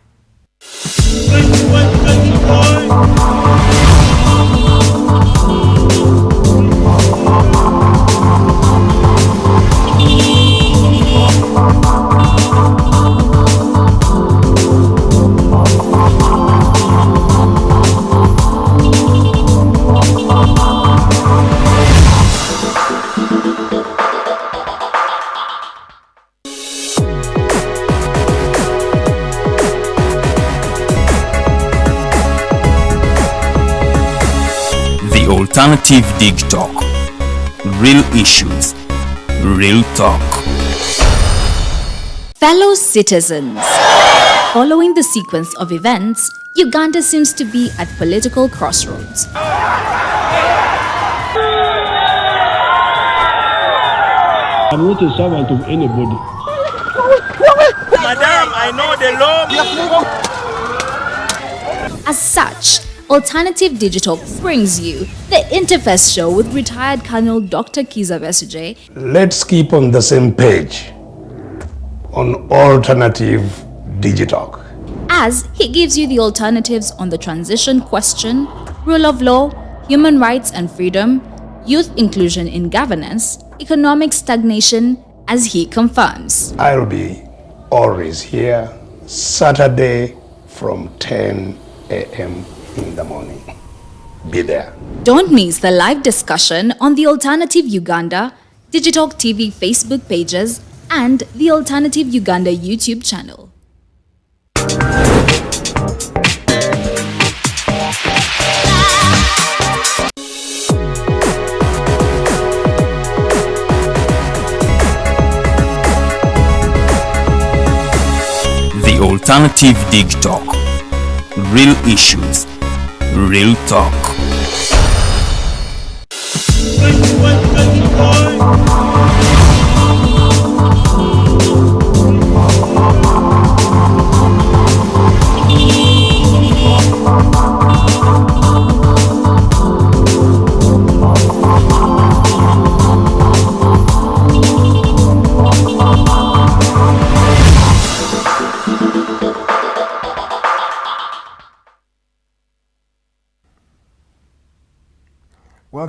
Speaker 1: Alternative Digitalk. Real issues, real talk.
Speaker 2: Fellow citizens, following the sequence of events, Uganda seems to be at political crossroads.
Speaker 3: I'm not a servant of anybody.
Speaker 4: Madam, I know the law.
Speaker 2: As such, Alternative Digitalk brings you the Interface Show with retired Colonel Dr. Kiza Mwesige.
Speaker 5: Let's keep on the same page on Alternative Digitalk,
Speaker 2: as he gives you the alternatives on the transition question, rule of law, human rights and freedom, youth inclusion in governance, economic stagnation, as he confirms.
Speaker 5: I'll be always here Saturday from 10 a.m. in the morning. Be there.
Speaker 2: Don't miss the live discussion on the Alternative Uganda, Digitalk TV Facebook pages, and the Alternative Uganda YouTube channel.
Speaker 1: The Alternative Digitalk. Real issues, real talk.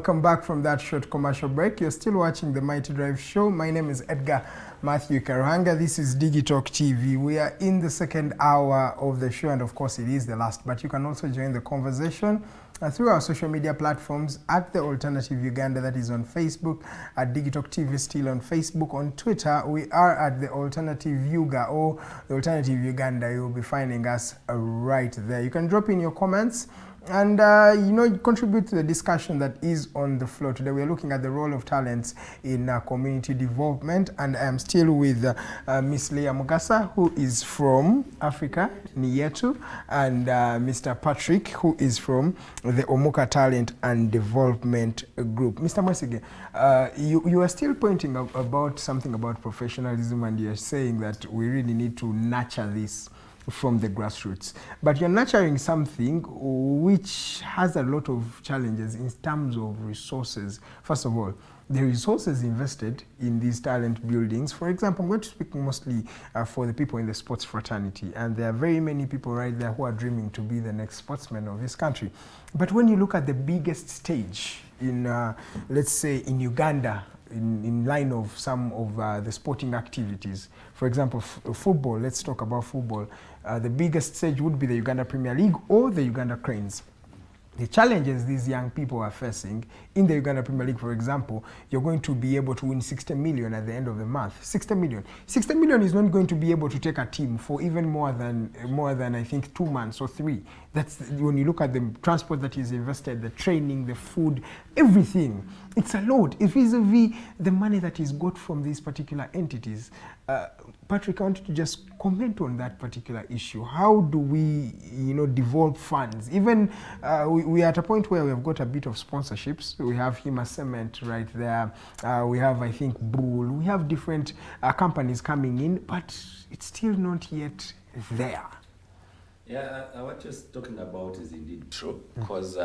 Speaker 9: welcome back from that short commercial break. You're still watching the Mighty Drive Show. My name is Edgar Matthew Karuhanga. This is Digitalk TV. We are in the second hour of the show, and of course it is the last, but you can also join the conversation through our social media platforms at The Alternative Uganda, that is on Facebook, at Digitalk TV still on Facebook. On Twitter, we are at The Alternative Yuga or The Alternative Uganda. You'll be finding us right there. You can drop in your comments and contribute to the discussion that is on the floor. Today we are looking at the role of talents in community development, and I am still with Miss Leah Mugasa, who is from Afrika, Niyetu, and Mr. Patrick, who is from the Omuka Talent and Development Group. Mr. Mwesige, you are still pointing about something about professionalism, and you are saying that we really need to nurture this from the grassroots. But you're nurturing something which has a lot of challenges in terms of resources. First of all, the resources invested in these talent buildings. For example, I'm going to speak mostly for the people in the sports fraternity, and there are very many people right there who are dreaming to be the next sportsmen of this country. But when you look at the biggest stage in, let's say, in Uganda, in line of some of the sporting activities, for example, football, let's talk about football. The biggest stage would be the Uganda Premier League or the Uganda Cranes. The challenges these young people are facing in the Uganda Premier League, for example, you're going to be able to win 60 million at the end of the month. 60 million. 60 million is not going to be able to take a team for even more than I think 2 months or 3. That's when you look at the transport that is invested, the training, the food, everything. It's a load. If vis-a-vis the money that is got from these particular entities. Patrick, I want you to just comment on that particular issue. How do we, devolve funds? Even we are at a point where we have got a bit of sponsorships. We have Hima Cement right there. We have, I think, Bull. We have different companies coming in, but it's still not yet there.
Speaker 10: Yeah, what you're talking about is indeed true, because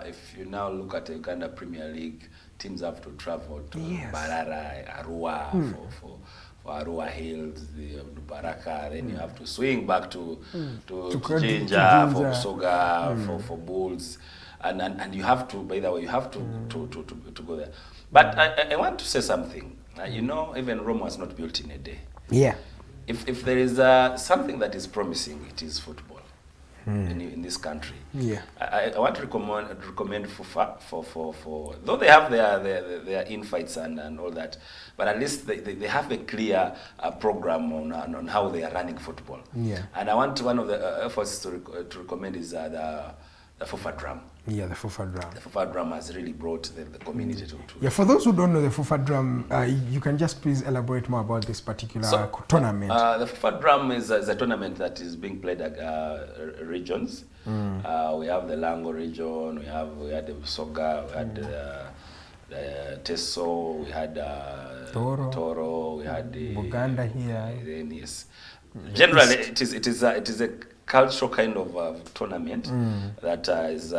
Speaker 10: if you now look at the Uganda Premier League, teams have to travel to Barara, Arua for Arua Hills, the Baraka, then you have to swing back to Jinja, for Soga, for Bulls, and you have to, by the way, you have to go there. But I want to say something. Even Rome was not built in a day.
Speaker 9: Yeah.
Speaker 10: If there is something that is promising, it is football. In this country. Yeah. I want to recommend FUFA for though they have their infights and all that, but at least they have a clear program on how they are running football. Yeah. And I want one of the efforts to recommend is the FUFA drum.
Speaker 9: Yeah, the FUFA drum. The
Speaker 10: FUFA drum has really brought the community to
Speaker 9: yeah, for those who don't know the FUFA drum, you can just please elaborate more about this particular tournament.
Speaker 10: The FUFA drum is a tournament that is being played at regions. We have the Lango region, we had the Soga, we had the Teso, we had Toro, we had the
Speaker 9: Buganda here.
Speaker 10: Then yes. Generally, it is a cultural kind of tournament that is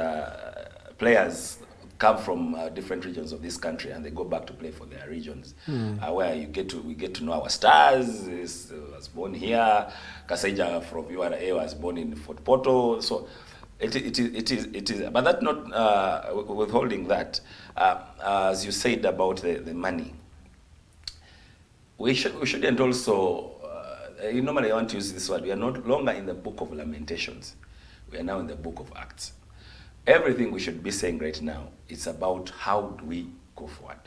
Speaker 10: players come from different regions of this country and they go back to play for their regions, where we get to know our stars. Was born here. Kasaija from URA was born in Fort Porto. So it is, but that's not withholding that. As you said about the money, we shouldn't also. Normally I want to use this word. We are no longer in the book of lamentations. We are now in the book of Acts. Everything we should be saying right now, it's about how do we go forward.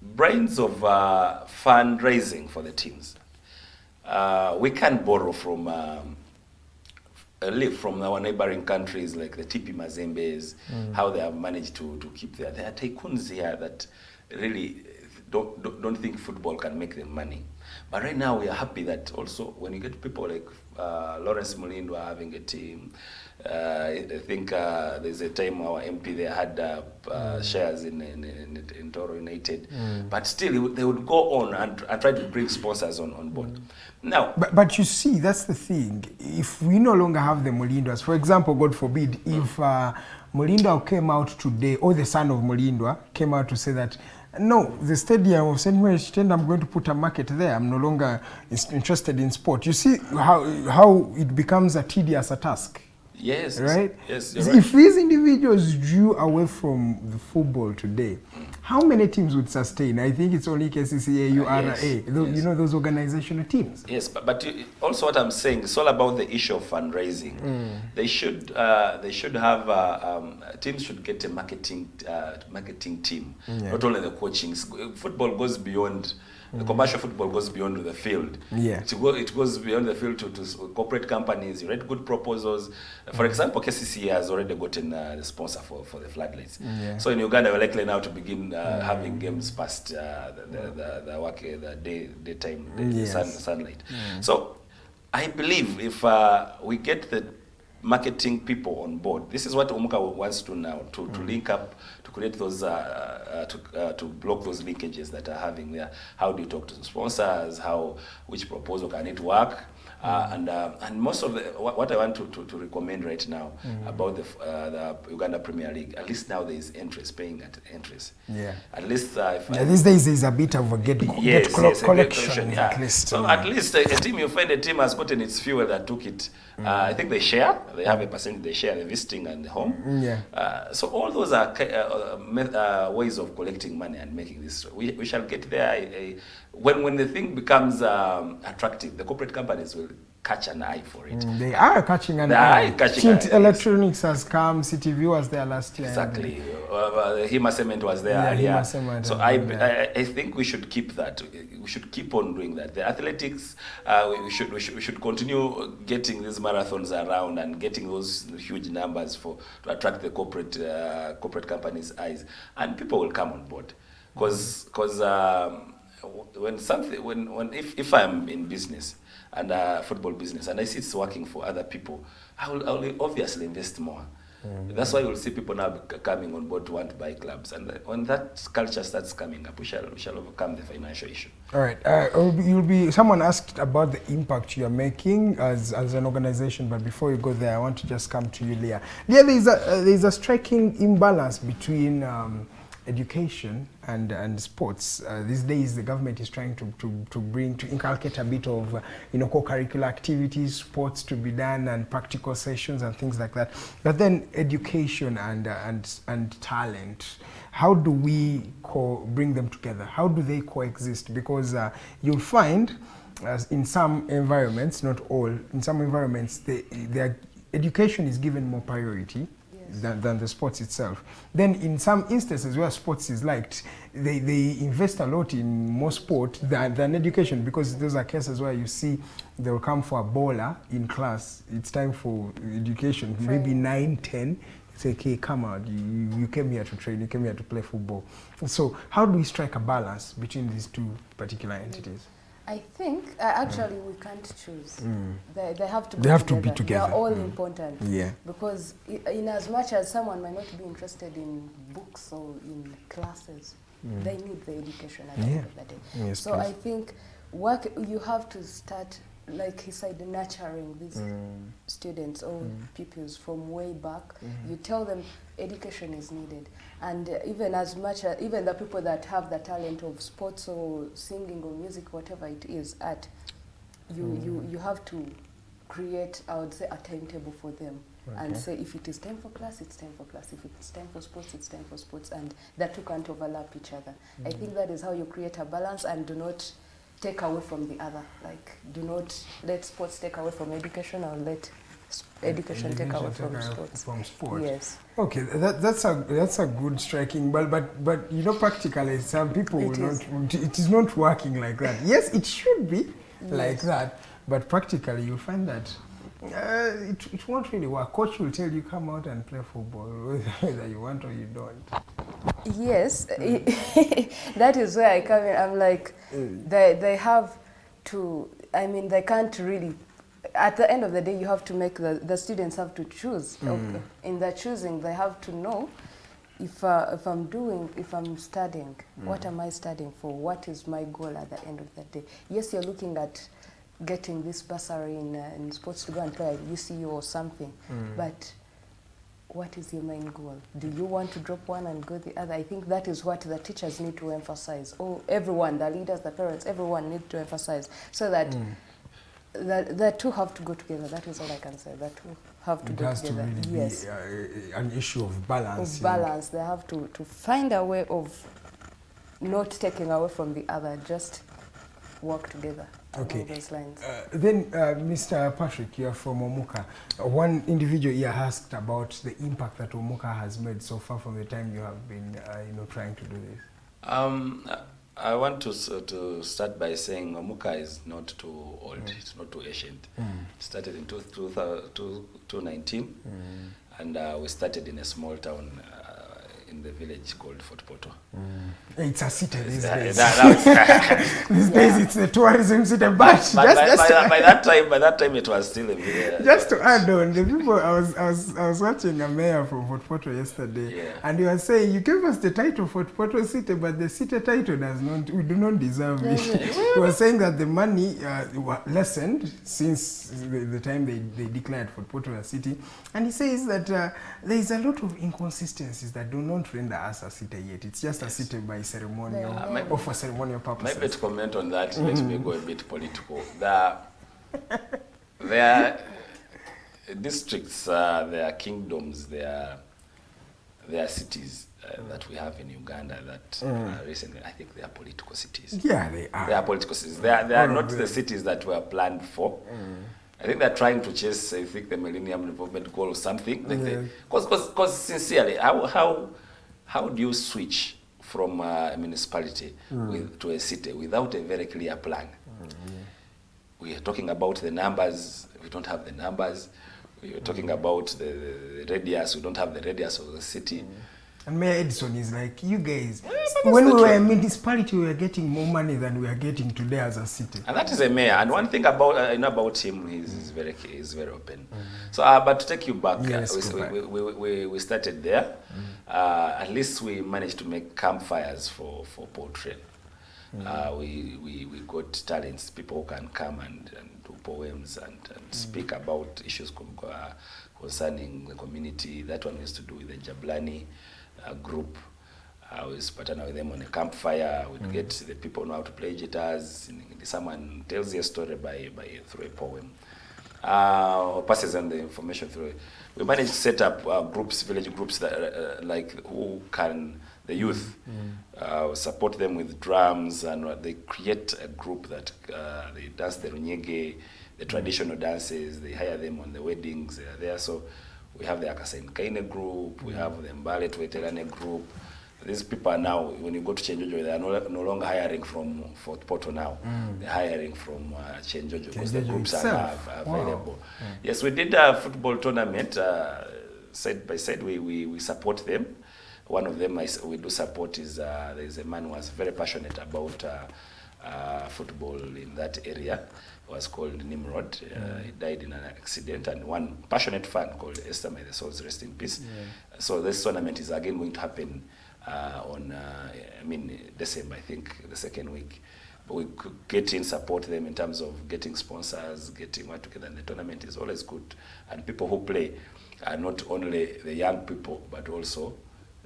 Speaker 10: Brains of fundraising for the teams. We can borrow from our neighboring countries like the TP Mazembes, how they have managed to keep there. There are tycoons here that really don't think football can make them money. But right now we are happy that also when you get people like Lawrence Mulindwa having a team, I think there's a time our MP there had shares in Toro United, but still they would go on and try to bring sponsors on board. Now,
Speaker 9: but you see, that's the thing. If we no longer have the Mulindwas, for example, God forbid, if Mulindwa came out today, or the son of Mulindwa came out to say that, no, the stadium of St. Mary's, I'm going to put a market there. I'm no longer interested in sport. You see how it becomes a tedious task.
Speaker 10: Yes.
Speaker 9: Right?
Speaker 10: Yes,
Speaker 9: If
Speaker 10: you're right.
Speaker 9: these individuals drew away from the football today, how many teams would sustain? I think it's only KCCA, URA, you know, those organizational teams.
Speaker 10: Yes, but also what I'm saying, it's all about the issue of fundraising. They should have teams should get a marketing team, not only the coaching. Football goes beyond. The commercial football goes beyond the field.
Speaker 9: Yeah.
Speaker 10: It goes beyond the field to corporate companies. You read good proposals. For example, KCCA has already gotten the sponsor for the floodlights.
Speaker 9: Yeah.
Speaker 10: So in Uganda, we're likely now to begin having games past the daytime sunlight. So I believe if we get the marketing people on board, this is what Omuka wants to now, to link up, to create those, to block those linkages that are having there. How do you talk to the sponsors? Which proposal can it work? And most of what I want to recommend right now about the Uganda Premier League, at least now there is interest, paying interest.
Speaker 9: Yeah.
Speaker 10: At least
Speaker 9: these days there's a bit of a collection.
Speaker 10: Yeah.
Speaker 9: At least.
Speaker 10: So at least a team, you find a team has gotten its fuel that took it. I think they share. They have a percentage. They share the visiting and the home.
Speaker 9: Yeah.
Speaker 10: So all those are ways of collecting money and making this. We shall get there. When the thing becomes attractive, the corporate companies will catch an eye for it.
Speaker 9: They are catching an eye. Tint Electronics has come. CTV was there last year.
Speaker 10: Exactly. Hima Cement was there earlier. So I think we should keep that. We should keep on doing that. The athletics, we should continue getting these marathons around and getting those huge numbers to attract the corporate companies' eyes, and people will come on board. Because if I'm in business and football business and I see it's working for other people, I will obviously invest more. That's why you'll see people now coming on board to want to buy clubs, and when that culture starts coming up, we shall overcome the financial issue.
Speaker 9: All right. Someone asked about the impact you are making as an organization, but before you go there, I want to just come to you, Leah. Leah, there's a striking imbalance between education and sports. These days, the government is trying to inculcate a bit of co-curricular activities, sports to be done, and practical sessions and things like that. But then education and talent, how do we bring them together? How do they coexist? Because you'll find, in some environments, not all, in some environments, their education is given more priority than the sports itself. Then in some instances where sports is liked, they invest a lot in more sport than education, because those are cases where you see they will come for a bowler in class, it's time for education, maybe 9, 10, say, okay, come out, you came here to train, you came here to play football. So how do we strike a balance between these two particular entities?
Speaker 11: I think actually we can't choose. They have to be together. They are all important.
Speaker 9: Yeah.
Speaker 11: Because in as much as someone might not be interested in books or in classes, they need the education at the end of the day.
Speaker 9: Yes,
Speaker 11: so I think you have to start, like he said, nurturing these students or pupils from way back. You tell them education is needed, and even the people that have the talent of sports or singing or music, whatever it is, art, you have to create, I would say, a timetable for them. And say, if it is time for class, it's time for class. If it's time for sports, it's time for sports, and the two can't overlap each other. I think that is how you create a balance and do not take away from the other. Like, do not let sports take away from education, or let education take away from sports. Yes.
Speaker 9: Okay, that's a good striking. But practically, some people it is not working like that. Yes, it should be like that, but practically you'll find that it won't really work. Coach will tell you, come out and play football, whether you want or you don't.
Speaker 11: Yes, that is where I come in. I'm like, they have to, they can't really, at the end of the day, you have to make the students have to choose. Okay. In the choosing, they have to know if I'm studying, what am I studying for? What is my goal at the end of the day? Yes, you're looking at getting this bursary in sports to go and play at UCU or something, but what is your main goal? Do you want to drop one and go the other? I think that is what the teachers need to emphasize. Everyone, the leaders, the parents, everyone need to emphasize, so that the two have to go together. That is all I can say. The two have to
Speaker 9: it
Speaker 11: go
Speaker 9: has
Speaker 11: together.
Speaker 9: to really
Speaker 11: Yes.
Speaker 9: be an issue of balance.
Speaker 11: Of balance. They have to find a way of not taking away from the other, just work together.
Speaker 9: Okay.
Speaker 11: Along those lines.
Speaker 9: Then, Mr. Patrick, you're from Omuka. One individual here asked about the impact that Omuka has made so far from the time you have been, trying to do this.
Speaker 10: I want to start by saying Omuka is not too old. It's not too ancient. It started in 2019, and we started in a small town in the village called Fort Poto.
Speaker 9: It's a city these days. These days it's a tourism city, but by
Speaker 10: that time it was still a village.
Speaker 9: Just to add on, the people I was watching a mayor from Fort Poto yesterday, and he was saying, you gave us the title Fort Poto City, but the city title we do not deserve it. He was saying that the money lessened since the time they declared Fort Poto a city, and he says that there is a lot of inconsistencies that do not render us a city yet. It's just a city by ceremonial or for ceremonial purposes.
Speaker 10: Maybe to comment on that, let me go a bit political. There are districts, there are kingdoms, there are cities that we have in Uganda that recently, I think they are political cities.
Speaker 9: Yeah, they are.
Speaker 10: They are political cities. They are not the cities that were planned for. I think they're trying to chase, I think, the Millennium Development Goal or something. Because sincerely, how do you switch from a municipality to a city without a very clear plan? We are talking about the numbers. We don't have the numbers. We are talking about the radius. We don't have the radius of the city.
Speaker 9: And Mayor Edison is like, you guys, when we were a municipality, we were getting more money than we are getting today as a city.
Speaker 10: And that is a mayor. And one thing about I know about him, he's very open. So, but to take you back, we started there. At least we managed to make campfires for poetry. We got talents, people who can come and do poems and speak about issues concerning the community. That one used to do with the Jablani group. We partner with them on a campfire. We'd get the people know how to play guitars. Someone tells you a story through a poem. Or passes on the information through. We managed to set up groups, village groups that the youth support them with drums, and they create a group that they dance the runyege, the traditional dances. They hire them on the weddings. They are there. So we have the Akasenkaine group, we have the Mbale Twetelane group. These people are now, when you go to Chenjojo, they are no longer hiring from Fort Poto now. They're hiring from Chenjojo because the groups are available. Wow. Yes, we did a football tournament, side by side. We support them. One of them we do support is, there is a man who was very passionate about football in that area. It was called Nimrod. He died in an accident, and one passionate fan called Esther, may the souls rest in peace. So this tournament is again going to happen on December, I think, the second week. But we could get in, support them in terms of getting sponsors, getting what together. And the tournament is always good. And people who play are not only the young people, but also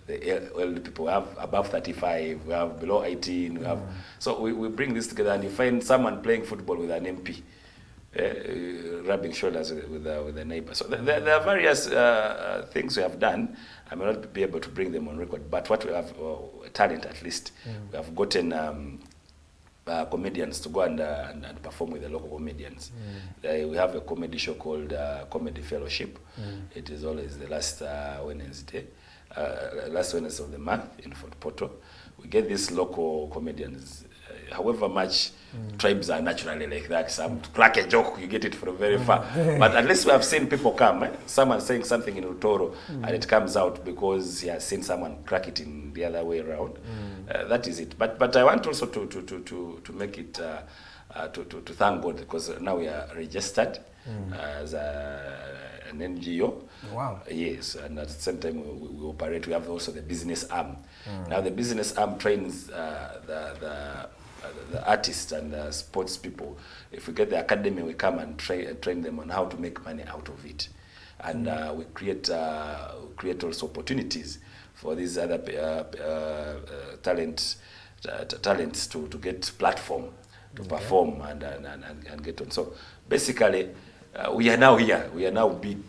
Speaker 10: the elder people. We have above 35, we have below 18, we have. So we bring this together, and you find someone playing football with an MP, rubbing shoulders with a neighbor. So there are various things we have done. I may not be able to bring them on record, but what we have, talent at least, we have gotten comedians to go and perform with the local comedians. We have a comedy show called Comedy Fellowship. It is always the last Wednesday. Last Wednesday of the month in Fort Poto. We get these local comedians. However much tribes are naturally like that, some crack a joke, you get it from very far. But at least we have seen people come. Someone saying something in Utoro, and it comes out because he has seen someone crack it in the other way around. That is it. But I want also to make it to thank God, because now we are registered as an NGO.
Speaker 9: Wow.
Speaker 10: Yes, and at the same time we operate. We have also the business arm. Now the business arm trains the artists and the sports people. If we get the academy, we come and train them on how to make money out of it, and we create also opportunities for these other talents to get platform to perform and get on. So basically, we are now here. We are now big,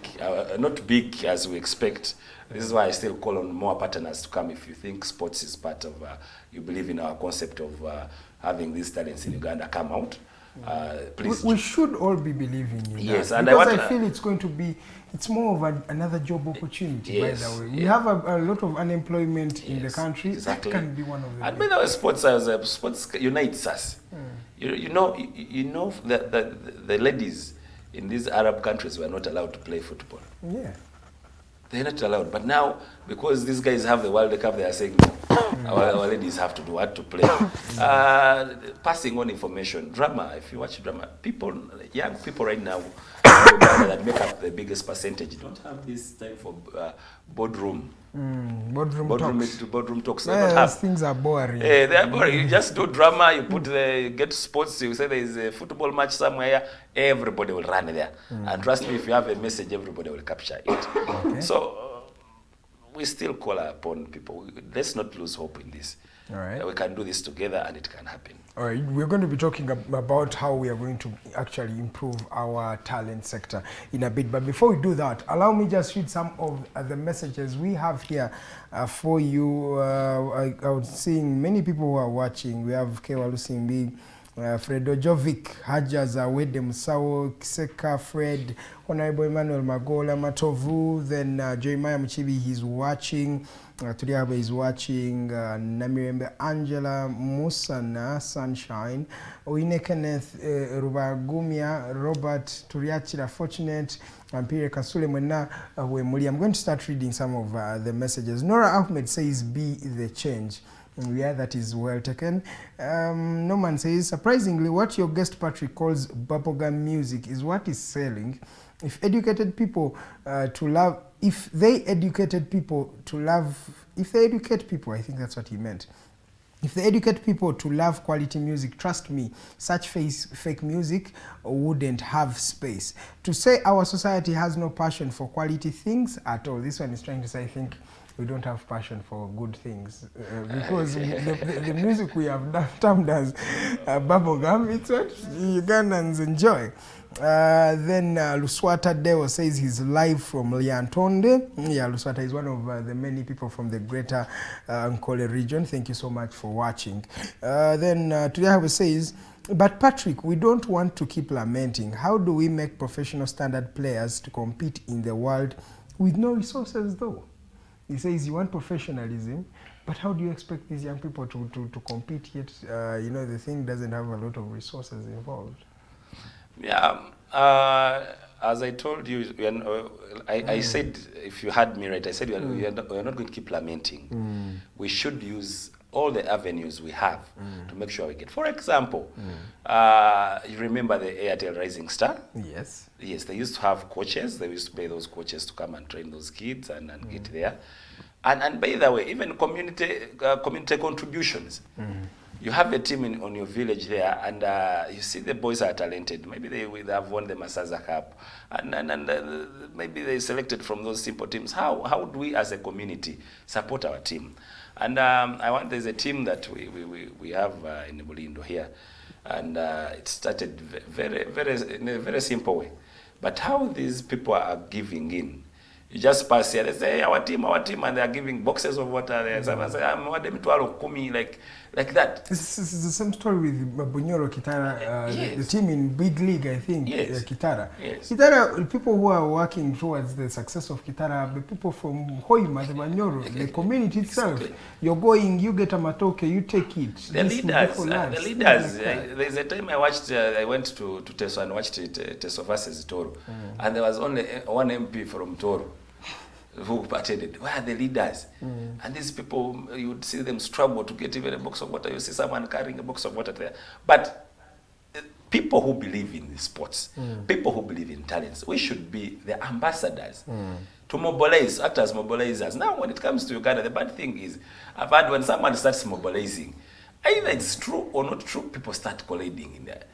Speaker 10: not big as we expect. This is why I still call on more partners to come. If you think sports is part of, you believe in our concept of having these talents in Uganda, come out. Please.
Speaker 9: We should all be believing in
Speaker 10: yes,
Speaker 9: that.
Speaker 10: And
Speaker 9: because I feel it's going to be, it's more of another job opportunity,
Speaker 10: yes,
Speaker 9: by the way. We have a lot of unemployment in the country.
Speaker 10: Exactly.
Speaker 9: That can be one of them.
Speaker 10: And by the way, sports unites us. You know that the ladies in these Arab countries were not allowed to play football.
Speaker 9: Yeah.
Speaker 10: They're not allowed. But now, because these guys have the World Cup, they are saying, no, our ladies have to do what to play. Passing on information. Drama, if you watch drama, young people right now that make up the biggest percentage don't have this time for boardroom.
Speaker 9: Boardroom
Speaker 10: talks.
Speaker 9: Yes, things are boring.
Speaker 10: They are boring. You just do drama, you get sports, you say there is a football match somewhere, everybody will run there. And trust me, if you have a message, everybody will capture it. Okay. So we still call upon people. Let's not lose hope in this.
Speaker 9: All right.
Speaker 10: We can do this together and it can happen.
Speaker 9: All right, we're going to be talking about how we are going to actually improve our talent sector in a bit. But before we do that, allow me just read some of the messages we have here for you. I was seeing many people who are watching. We have Kewa Lusimbi, Fredo Jovic, Hajaza, Wede Musawo, Kiseka, Fred, Honorable Emmanuel Magola, Matovu, then Jeremiah Muchibi, he's watching. Turiabe is watching, Namirembe Angela, Musana, Sunshine, Oine Kenneth, Rubagumia, Robert Turiachira, Fortunate, Ampire Kasule Mwena, Wemuli. I'm going to start reading some of the messages. Nora Ahmed says, be the change. Yeah, that is well taken. Norman says, surprisingly, what your guest Patrick calls bubblegum music is what is selling. If they educated people, I think that's what he meant. If they educate people to love quality music, trust me, such fake music wouldn't have space. To say our society has no passion for quality things at all, this one is trying to say, I think, we don't have passion for good things because the music we have termed as bubblegum, it's what Ugandans enjoy. Then Luswata Deo says he's live from Liantonde. Yeah, Luswata is one of the many people from the greater Nkole region. Thank you so much for watching. Then Tuyahawe says, but Patrick, we don't want to keep lamenting. How do we make professional standard players to compete in the world with no resources though? He says you want professionalism, but how do you expect these young people to compete yet, the thing doesn't have a lot of resources involved?
Speaker 10: Yeah, as I told you, I said, if you heard me right, I said we are not going to keep lamenting. We should use all the avenues we have to make sure we get. For example, you remember the Airtel Rising Star?
Speaker 9: Yes.
Speaker 10: Yes, they used to have coaches. They used to pay those coaches to come and train those kids and get there. And by the way, even community contributions. You have a team on your village there, and you see the boys are talented. Maybe they have won the Masaza Cup, and maybe they selected from those simple teams. How do we as a community support our team? And there's a team that we have in Bulindo here, and it started in a very simple way. But how these people are giving in. You just pass here, they say, hey, our team, and they are giving boxes of water. They say, like that.
Speaker 9: This is the same story with Bunyoro Kitara,
Speaker 10: yes.
Speaker 9: the team in big league, I think,
Speaker 10: yes.
Speaker 9: Kitara.
Speaker 10: Yes.
Speaker 9: Kitara, people who are working towards the success of Kitara, the people from Hoima, the Bunyoro, the community itself. Exactly. You're going, you get a matoke, you take it.
Speaker 10: The leaders. There's a time I went to Teso and watched Teso versus Toro, and there was only one MP from Toro who attended. Where are the leaders? And these people, you would see them struggle to get even a box of water. You see someone carrying a box of water there. But people who believe in sports, people who believe in talents, we should be the ambassadors to mobilize, act as mobilizers. Now, when it comes to Uganda, the bad thing is, I've heard when someone starts mobilizing, either it's true or not true, people start colliding in there.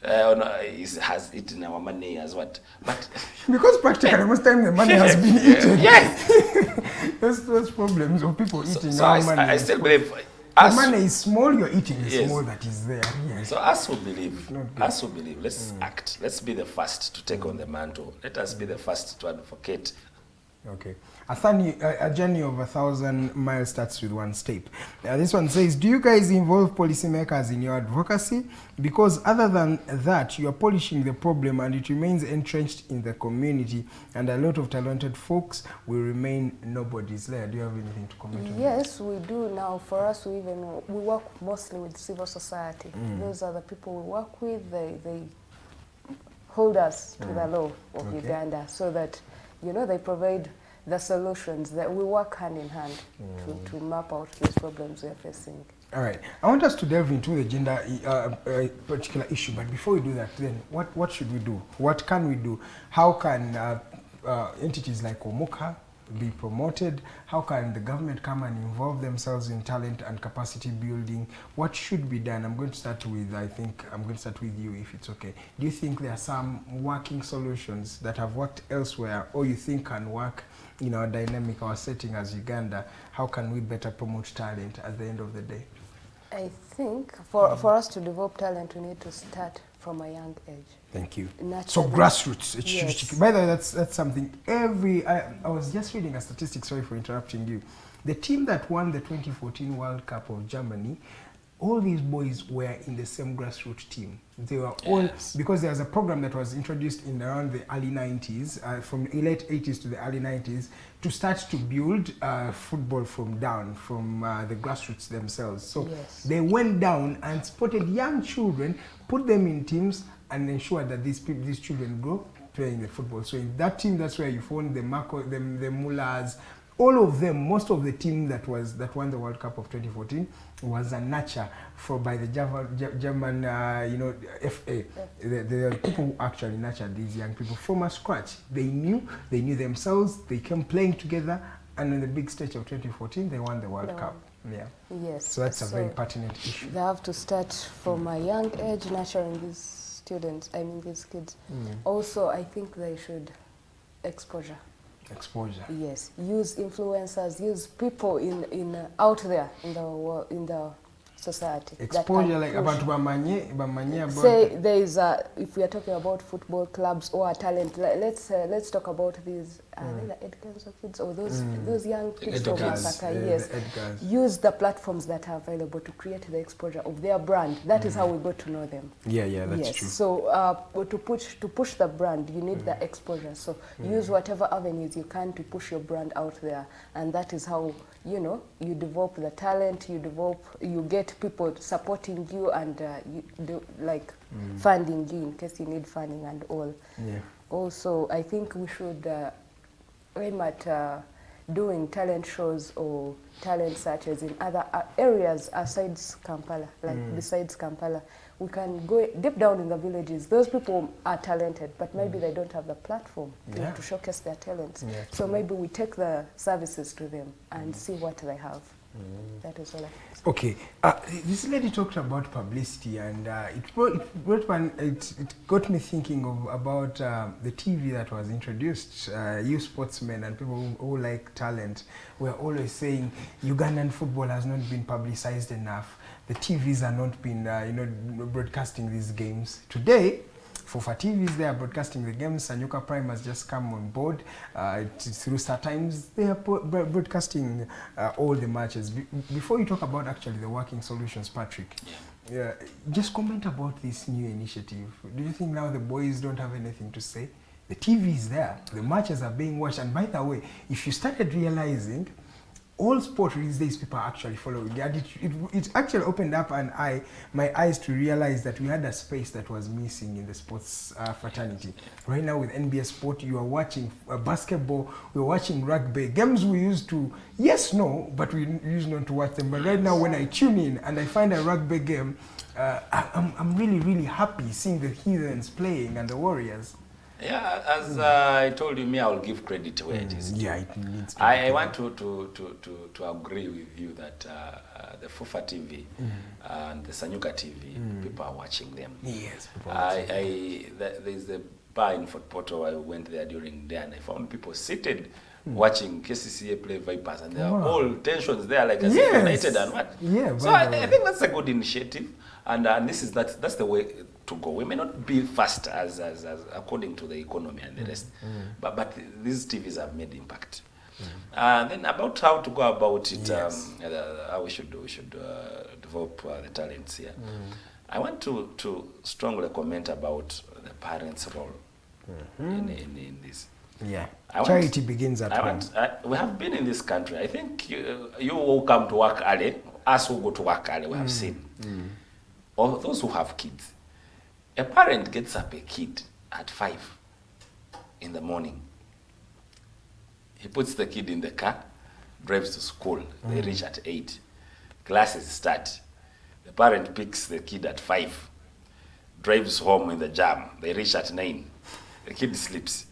Speaker 10: Has eaten our money as what? But
Speaker 9: because practically most time the money has been eaten.
Speaker 10: Yes.
Speaker 9: Those problems of people eating
Speaker 10: so
Speaker 9: our money.
Speaker 10: I still believe
Speaker 9: The money is small, you're eating the small that is there. Yes.
Speaker 10: So us who believe, let's act. Let's be the first to take on the mantle. Let us be the first to advocate.
Speaker 9: Okay. A journey of 1,000 miles starts with one step. This one says, do you guys involve policymakers in your advocacy? Because other than that, you are polishing the problem and it remains entrenched in the community, and a lot of talented folks will remain nobodies. Leah, do you have anything to comment on?
Speaker 11: Yes, we do now. For us, we work mostly with civil society. Those are the people we work with. They hold us to the law of Uganda, so that, you know, they provide the solutions, that we work hand in hand to map out these problems we are facing.
Speaker 9: All right. I want us to delve into the gender particular issue, but before we do that, then what should we do? What can we do? How can entities like Omuka be promoted? How can the government come and involve themselves in talent and capacity building? What should be done? I'm going to start with you, if it's okay. Do you think there are some working solutions that have worked elsewhere, or you think can work in our dynamic, our setting as Uganda? How can we better promote talent at the end of the day?
Speaker 11: I think for us to develop talent, we need to start from a young age.
Speaker 9: Thank you.
Speaker 11: Naturally.
Speaker 9: So grassroots.
Speaker 11: Yes.
Speaker 9: By the way, that's something I was just reading a statistic, sorry for interrupting you. The team that won the 2014 World Cup of Germany, all these boys were in the same grassroots team. They were all, because there was a program that was introduced in around the early 90s, from the late 80s to the early 90s, to start to build football from the grassroots themselves. So they went down and spotted young children, put them in teams, and ensured that these children grow playing the football. So in that team, that's where you found the Mullahs, all of them. Most of the team that won the World Cup of 2014 was a nurture by the German, FA. The people who actually nurtured these young people from a scratch. They knew themselves. They came playing together, and in the big stage of 2014, they won the World Cup. Yeah.
Speaker 11: Yes.
Speaker 9: So that's a very pertinent issue.
Speaker 11: They have to start from a young age, nurturing these kids. Also, I think they should exposure. Yes, use influencers, use people out there in the society.
Speaker 9: Exposure, like about bamanye.
Speaker 11: Say there is if we are talking about football clubs or talent, let's talk about these the Edgars or kids, or those young kids from Masaka. Yes, use the platforms that are available to create the exposure of their brand. That is how we got to know them.
Speaker 9: Yeah, that's true.
Speaker 11: So to push the brand, you need the exposure. So use whatever avenues you can to push your brand out there, and that is how you develop the talent. You get people supporting you and you do funding you in case you need funding and all.
Speaker 9: Yeah.
Speaker 11: Also, I think we should aim at doing talent shows or talent searches in other areas aside Kampala, besides Kampala. We can go deep down in the villages. Those people are talented, but maybe they don't have the platform to showcase their talents. Yeah, so maybe we take the services to them and see what they have. That is all I can say.
Speaker 9: Okay, this lady talked about publicity, and it got me thinking about the TV that was introduced. You sportsmen and people who like talent were always saying Ugandan football has not been publicized enough. The TVs are not been broadcasting these games. Today, for TVs, they are broadcasting the games. Sanyuka Prime has just come on board through StarTimes. They are broadcasting all the matches. Before you talk about actually the working solutions, Patrick, just comment about this new initiative. Do you think now the boys don't have anything to say? The TV is there. The matches are being watched. And by the way, if you started realizing all sport these days, people are actually following. It actually opened up my eyes to realize that we had a space that was missing in the sports fraternity. Right now with NBA Sport, you are watching basketball, we're watching rugby. Games we used to, but we used not to watch them. But right now when I tune in and I find a rugby game, I'm really, really happy seeing the Heathens playing and the Warriors.
Speaker 10: Yeah, as I told you, I will give credit where it is.
Speaker 9: Yeah, it needs to.
Speaker 10: I want to agree with you that the FUFA TV and the Sanyuka TV, people are watching them.
Speaker 9: Yes, people
Speaker 10: are watching. There's a bar in Fort Portal. I went there during the day and I found people seated watching KCCA play Vipers, and there are all tensions there, like as if United and what.
Speaker 9: Yeah,
Speaker 10: so I think that's a good initiative, and that's the way to go. We may not be fast as according to the economy and the rest, but these TVs have made impact. Then about how to go about it, how we should develop the talents here. I want to strongly comment about the parents' role in this.
Speaker 9: Yeah, charity begins at home.
Speaker 10: We have been in this country. I think you who come to work early, us who go to work early, we have seen. Or those who have kids. A parent gets up a kid at 5 in the morning. He puts the kid in the car, drives to school. They reach at 8. Classes start. The parent picks the kid at 5, drives home in the jam. They reach at 9. The kid sleeps.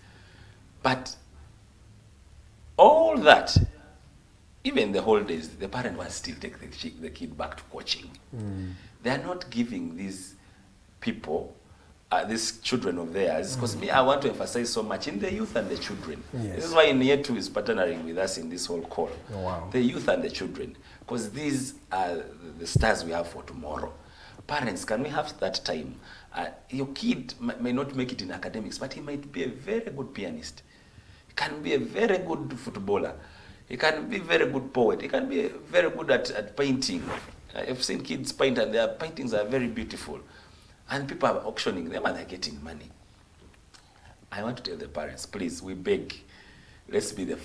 Speaker 10: But all that, even the holidays, the parent wants to still take the kid back to coaching. They are not giving these people, these children of theirs, because me, I want to emphasize so much in the youth and the children. This is why Niyetu is partnering with us in this whole call. The youth and the children, because these are the stars we have for tomorrow. Parents, can we have that time? Your kid may not make it in academics, but he might be a very good pianist. He can be a very good footballer. He can be a very good poet. He can be very good at painting. I've seen kids paint, and their paintings are very beautiful. And people are auctioning them, and they're getting money. I want to tell the parents, please, we beg, let's be the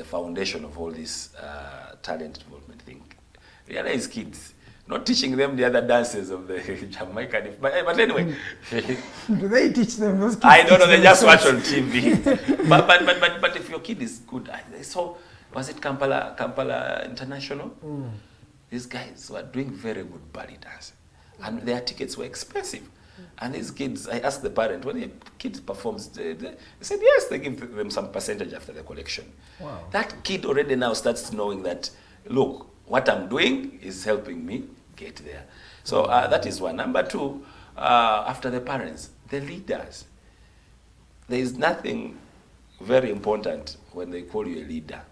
Speaker 10: foundation of all this talent development thing. Realize kids, not teaching them the other dances of the Jamaican, but anyway.
Speaker 9: Do they teach them those kids?
Speaker 10: I don't know, they just watch on TV. but if your kid is good, I saw, was it Kampala International? These guys were doing very good ballet dance. And their tickets were expensive. And these kids, I asked the parent, when the kid performs, they said, yes, they give them some percentage after the collection. Wow. That kid already now starts knowing that, look, what I'm doing is helping me get there. So that is one. Number two, after the parents, the leaders. There is nothing very important when they call you a leader.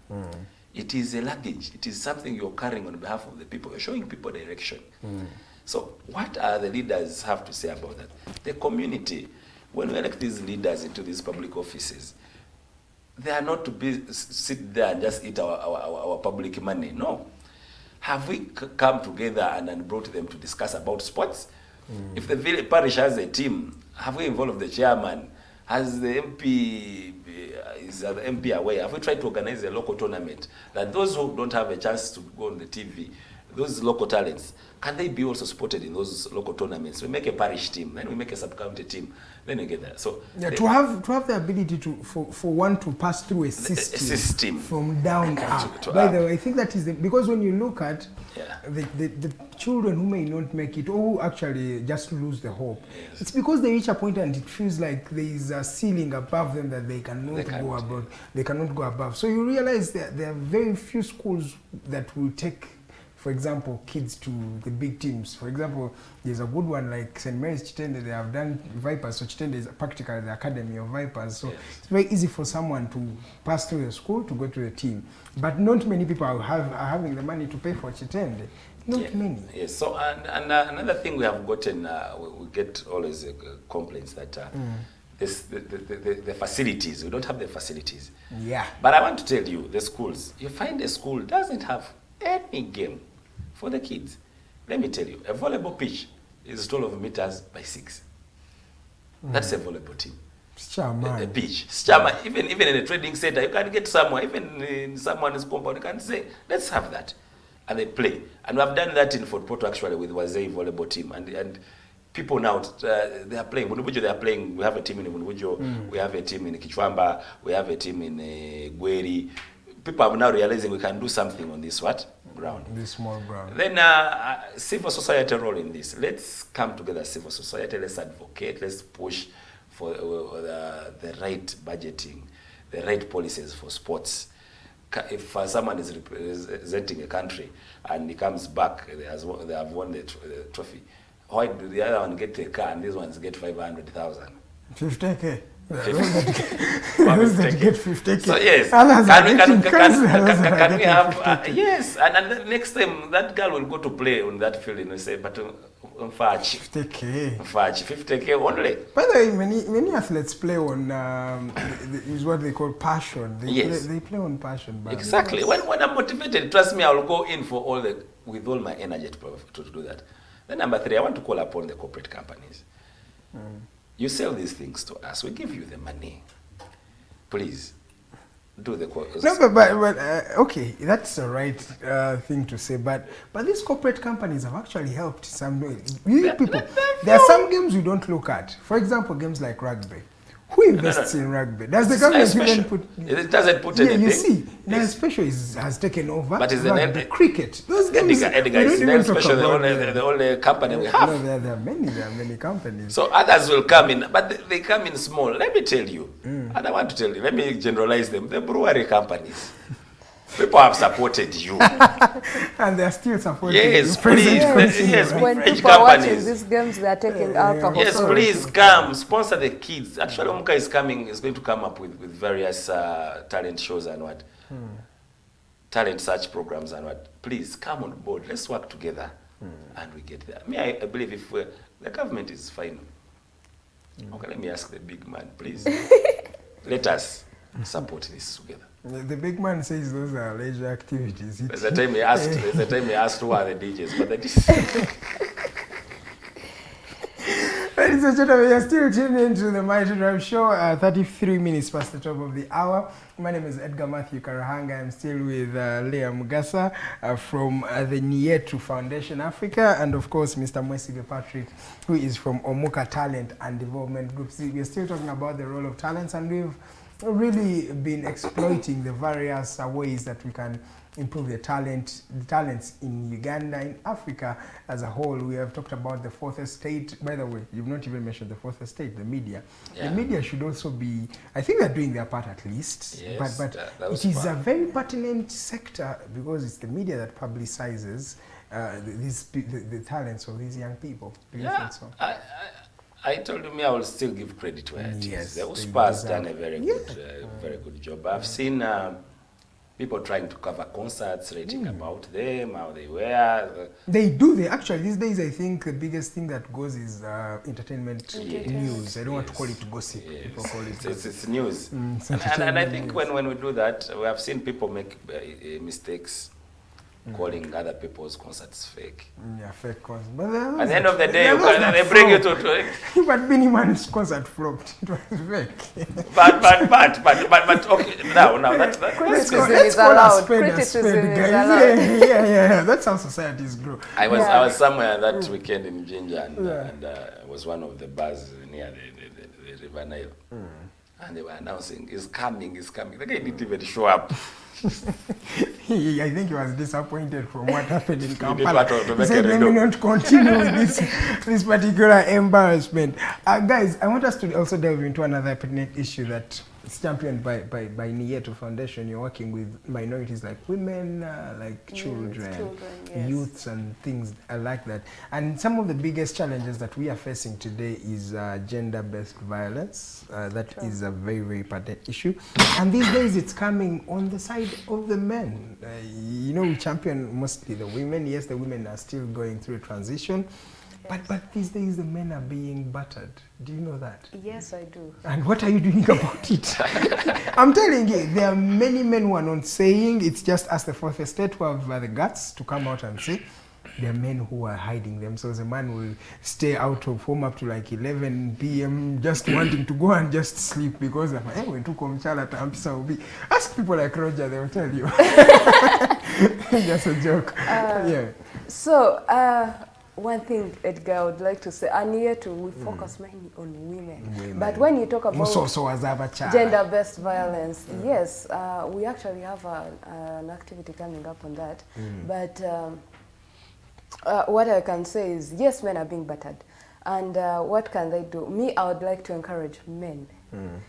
Speaker 10: It is a luggage. It is something you're carrying on behalf of the people. You're showing people direction. So what are the leaders have to say about that? The community, when we elect these leaders into these public offices, they are not to sit there and just eat our public money. No. Have we come together and brought them to discuss about sports? If the parish has a team, have we involved the chairman? Has the MP, is the MP aware? Have we tried to organize a local tournament that those who don't have a chance to go on the TV, those local talents, can they be also supported in those local tournaments? We make a parish team, then we make a sub-county team, then we get there. So
Speaker 9: yeah, to have the ability for one to pass through a system from down up. By the way, I think that is because when you look at the children who may not make it or who actually just lose the hope, it's because they reach a point and it feels like there is a ceiling above them that they cannot go above. They cannot go above. So you realize that there are very few schools that will take, for example, kids to the big teams. For example, there's a good one like St. Mary's Chitende. They have done Vipers, so Chitende is practically the academy of Vipers. So it's very easy for someone to pass through the school to go to the team. But not many people are having the money to pay for Chitende. Not many.
Speaker 10: Yes. So and another thing we have gotten, we get always complaints that the facilities, we don't have the facilities.
Speaker 9: Yeah.
Speaker 10: But I want to tell you, the schools, you find a school doesn't have any game for the kids. Let me tell you, a volleyball pitch is 12 meters by 6. That's a volleyball team. A pitch. Even in a trading center, you can get someone, even in someone's compound, you can say, let's have that. And they play. And we have done that in Fort Porto actually with Wazei volleyball team. And people now, they are playing. Bunubujo, they are playing. We have a team in Bunubujo. We have a team in Kichwamba. We have a team in Gweri. People are now realizing we can do something on this ground.
Speaker 9: This small ground.
Speaker 10: Then civil society role in this. Let's come together as civil society. Let's advocate. Let's push for the right budgeting, the right policies for sports. If someone is representing a country and he comes back, they have won the trophy. Why do the other one get a car and these ones get 500,000?
Speaker 9: 50K. Those that get 50K.
Speaker 10: So yes,
Speaker 9: Others are getting
Speaker 10: can we have yes, and then next time that girl will go to play on that field and say, but 50K only.
Speaker 9: By the way, many athletes play on is what they call passion. They play on passion.
Speaker 10: Exactly. When I'm motivated, trust me, I will go in for with all my energy to do that. Then number 3, I want to call upon the corporate companies. You sell these things to us, we give you the money. Please, do the...
Speaker 9: No, but okay, that's the right thing to say, but these corporate companies have actually helped some people. There are some games we don't look at. For example, games like rugby. Who invests in rugby? Does the government even put...
Speaker 10: It doesn't put anything.
Speaker 9: You see, Niyetu Special has taken over.
Speaker 10: But it's
Speaker 9: the cricket. Those games,
Speaker 10: Niyetu Special, the only company we have.
Speaker 9: No, there are many companies.
Speaker 10: So others will come in, but they come in small. Let me tell you, and I want to tell you, let me generalize them. The brewery companies. People have supported you.
Speaker 9: And they are still supporting
Speaker 10: yes,
Speaker 9: you.
Speaker 10: Please.
Speaker 11: Yes, when people are watching these games, they are taking alcohol.
Speaker 10: Yes, please come, sponsor the kids. Actually, Omuka is going to come up with various talent shows and talent search programs and Please come on board. Let's work together and we get there. I believe if the government is fine. Okay, let me ask the big man, please. Let us support this together.
Speaker 9: The big man says those are leisure activities.
Speaker 10: There's a time he asked who are the DJs, but the DJs.
Speaker 9: Ladies and gentlemen, you're still tuned into the Mighty Drive Show, 33 minutes past the top of the hour. My name is Edgar Matthew Karahanga. I'm still with Leah Mugasa from the Niyetu Foundation Africa, and of course, Mr. Mwesige Patrick, who is from Omuka Talent and Development Group. We're still talking about the role of talents, and we've really been exploiting the various ways that we can improve the talents in Uganda, in Africa as a whole. We have talked about the fourth estate. By the way, you've not even mentioned the fourth estate, the media. Yeah. The media should also be, I think they're doing their part at least, yes, but it is a very pertinent sector because it's the media that publicizes the talents of these young people. Do you think so?
Speaker 10: I told him I will still give credit where it is. The USPA has done a very good job. I've seen people trying to cover concerts, writing about them, how they were.
Speaker 9: They actually, these days I think the biggest thing that goes is entertainment news. I don't want to call it gossip. People call it
Speaker 10: it's news. And I think when we do that, we have seen people make mistakes. Calling other people's concerts fake.
Speaker 9: Yeah, fake concerts.
Speaker 10: At the end of the day, they bring you to
Speaker 9: but Benny Man's concert flopped. It was fake.
Speaker 10: But okay, now that's
Speaker 9: let's call a spade a spade, guys. Yeah. That's how societies grow.
Speaker 10: I was somewhere that weekend in Ginger, and it was one of the bars near the River Nile. And they were announcing, he's coming. The guy didn't even show up.
Speaker 9: I think he was disappointed from what happened in Kampala. He said, let me not continue with this particular embarrassment. Guys, I want us to also delve into another pertinent issue that is championed by Niyetu Foundation. You're working with minorities like women, like children, youths and things like that. And some of the biggest challenges that we are facing today is gender-based violence. That is a very, very pertinent issue. And these days it's coming on the side of the men. We champion mostly the women. Yes, the women are still going through a transition. But these days the men are being battered. Do you know that?
Speaker 11: Yes, I do.
Speaker 9: And what are you doing about it? I'm telling you, there are many men who are not saying. It's just us, the fourth estate, who have the guts to come out and say. There are men who are hiding themselves. A man will stay out of home up to like 11 p.m. just wanting to go and just sleep because of, when to come Chala, ask people like Roger, they will tell you. Just a joke.
Speaker 11: So, one thing, Edgar, I would like to say, Niyetu, we focus mainly on women. But when you talk about gender-based violence, yes, we actually have an activity coming up on that. But what I can say is, yes, men are being battered. And what can they do? Me, I would like to encourage men.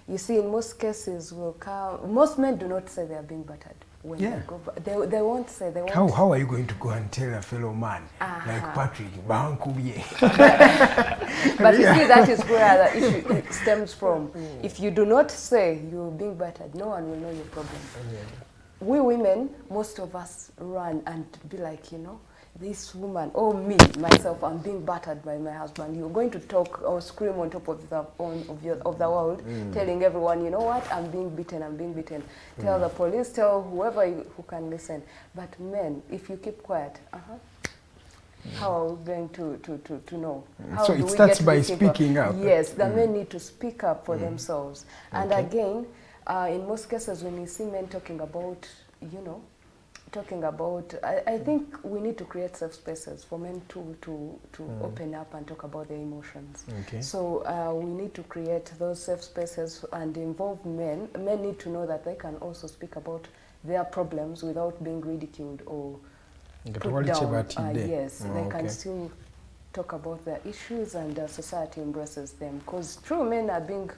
Speaker 11: You see, in most cases, most men do not say they are being battered. when they go back. They won't say. They won't.
Speaker 9: How are you going to go and tell a fellow man like Patrick, Bahankubiye?
Speaker 11: But you see, that is where the issue stems from. If you do not say you're being battered, no one will know your problem. We women, most of us run and be like, you know, this woman, or me, myself, I'm being battered by my husband. You're going to talk or scream on top of the world, telling everyone, you know what, I'm being beaten, I'm being beaten. Tell the police, tell whoever who can listen. But men, if you keep quiet, how are we going to know? How
Speaker 9: so it starts by speaking up.
Speaker 11: Yes, the men need to speak up for themselves. And again, in most cases, when you see men talking about, you know, I think we need to create safe spaces for men to open up and talk about their emotions. So we need to create those safe spaces and involve men. Men need to know that they can also speak about their problems without being ridiculed or put down. Yes, they can still talk about their issues, and society embraces them. Because true men are being